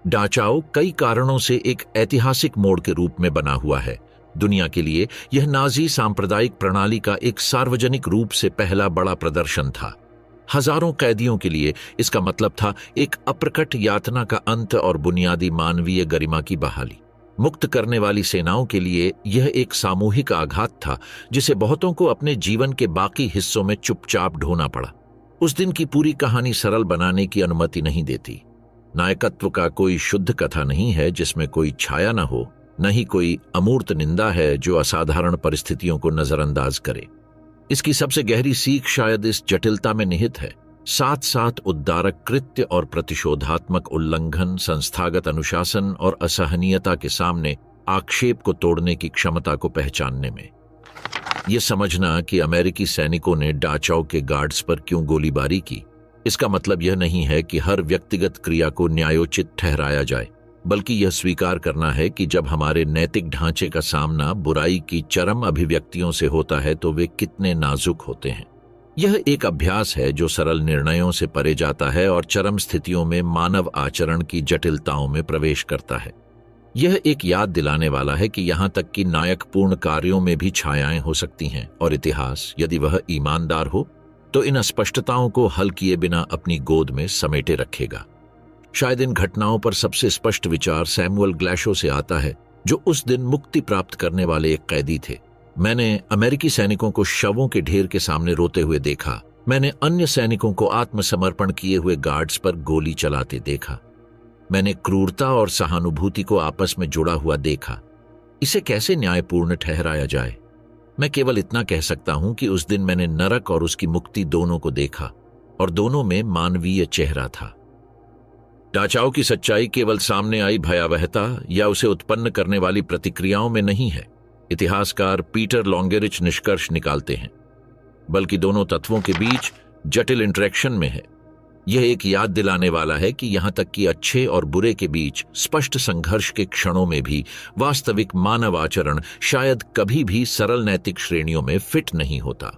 डाचाओ कई कारणों से एक ऐतिहासिक मोड़ के रूप में बना हुआ है। दुनिया के लिए यह नाजी सांप्रदायिक प्रणाली का एक सार्वजनिक रूप से पहला बड़ा प्रदर्शन था। हजारों कैदियों के लिए इसका मतलब था एक अप्रकट यातना का अंत और बुनियादी मानवीय गरिमा की बहाली। मुक्त करने वाली सेनाओं के लिए यह एक सामूहिक आघात था जिसे बहुतों को अपने जीवन के बाकी हिस्सों में चुपचाप ढोना पड़ा। उस दिन की पूरी कहानी सरल बनाने की अनुमति नहीं देती। नायकत्व का कोई शुद्ध कथा नहीं है जिसमें कोई छाया न हो, न ही कोई अमूर्त निंदा है जो असाधारण परिस्थितियों को नजरअंदाज करे। इसकी सबसे गहरी सीख शायद इस जटिलता में निहित है। साथ साथ उद्धारक कृत्य और प्रतिशोधात्मक उल्लंघन, संस्थागत अनुशासन और असहनीयता के सामने आक्षेप को तोड़ने की क्षमता को पहचानने में। यह समझना कि अमेरिकी सैनिकों ने डाचाओ के गार्ड्स पर क्यों गोलीबारी की, इसका मतलब यह नहीं है कि हर व्यक्तिगत क्रिया को न्यायोचित ठहराया जाए, बल्कि यह स्वीकार करना है कि जब हमारे नैतिक ढांचे का सामना बुराई की चरम अभिव्यक्तियों से होता है तो वे कितने नाजुक होते हैं। यह एक अभ्यास है जो सरल निर्णयों से परे जाता है और चरम स्थितियों में मानव आचरण की जटिलताओं में प्रवेश करता है। यह एक याद दिलाने वाला है कि यहाँ तक कि नायकपूर्ण कार्यों में भी छायाएं हो सकती हैं, और इतिहास, यदि वह ईमानदार हो, तो इन अस्पष्टताओं को हल किए बिना अपनी गोद में समेटे रखेगा। शायद इन घटनाओं पर सबसे स्पष्ट विचार सैमुअल ग्लैशो से आता है, जो उस दिन मुक्ति प्राप्त करने वाले एक कैदी थे। मैंने अमेरिकी सैनिकों को शवों के ढेर के सामने रोते हुए देखा। मैंने अन्य सैनिकों को आत्मसमर्पण किए हुए गार्ड्स पर गोली चलाते देखा। मैंने क्रूरता और सहानुभूति को आपस में जुड़ा हुआ देखा। इसे कैसे न्यायपूर्ण ठहराया जाए? मैं केवल इतना कह सकता हूं कि उस दिन मैंने नरक और उसकी मुक्ति दोनों को देखा, और दोनों में मानवीय चेहरा था। डाचाओ की सच्चाई केवल सामने आई भयावहता या उसे उत्पन्न करने वाली प्रतिक्रियाओं में नहीं है, इतिहासकार पीटर लॉन्गेरिच निष्कर्ष निकालते हैं, बल्कि दोनों तत्वों के बीच जटिल इंटरेक्शन में है। यह एक याद दिलाने वाला है कि यहां तक कि अच्छे और बुरे के बीच स्पष्ट संघर्ष के क्षणों में भी वास्तविक मानव आचरण शायद कभी भी सरल नैतिक श्रेणियों में फिट नहीं होता।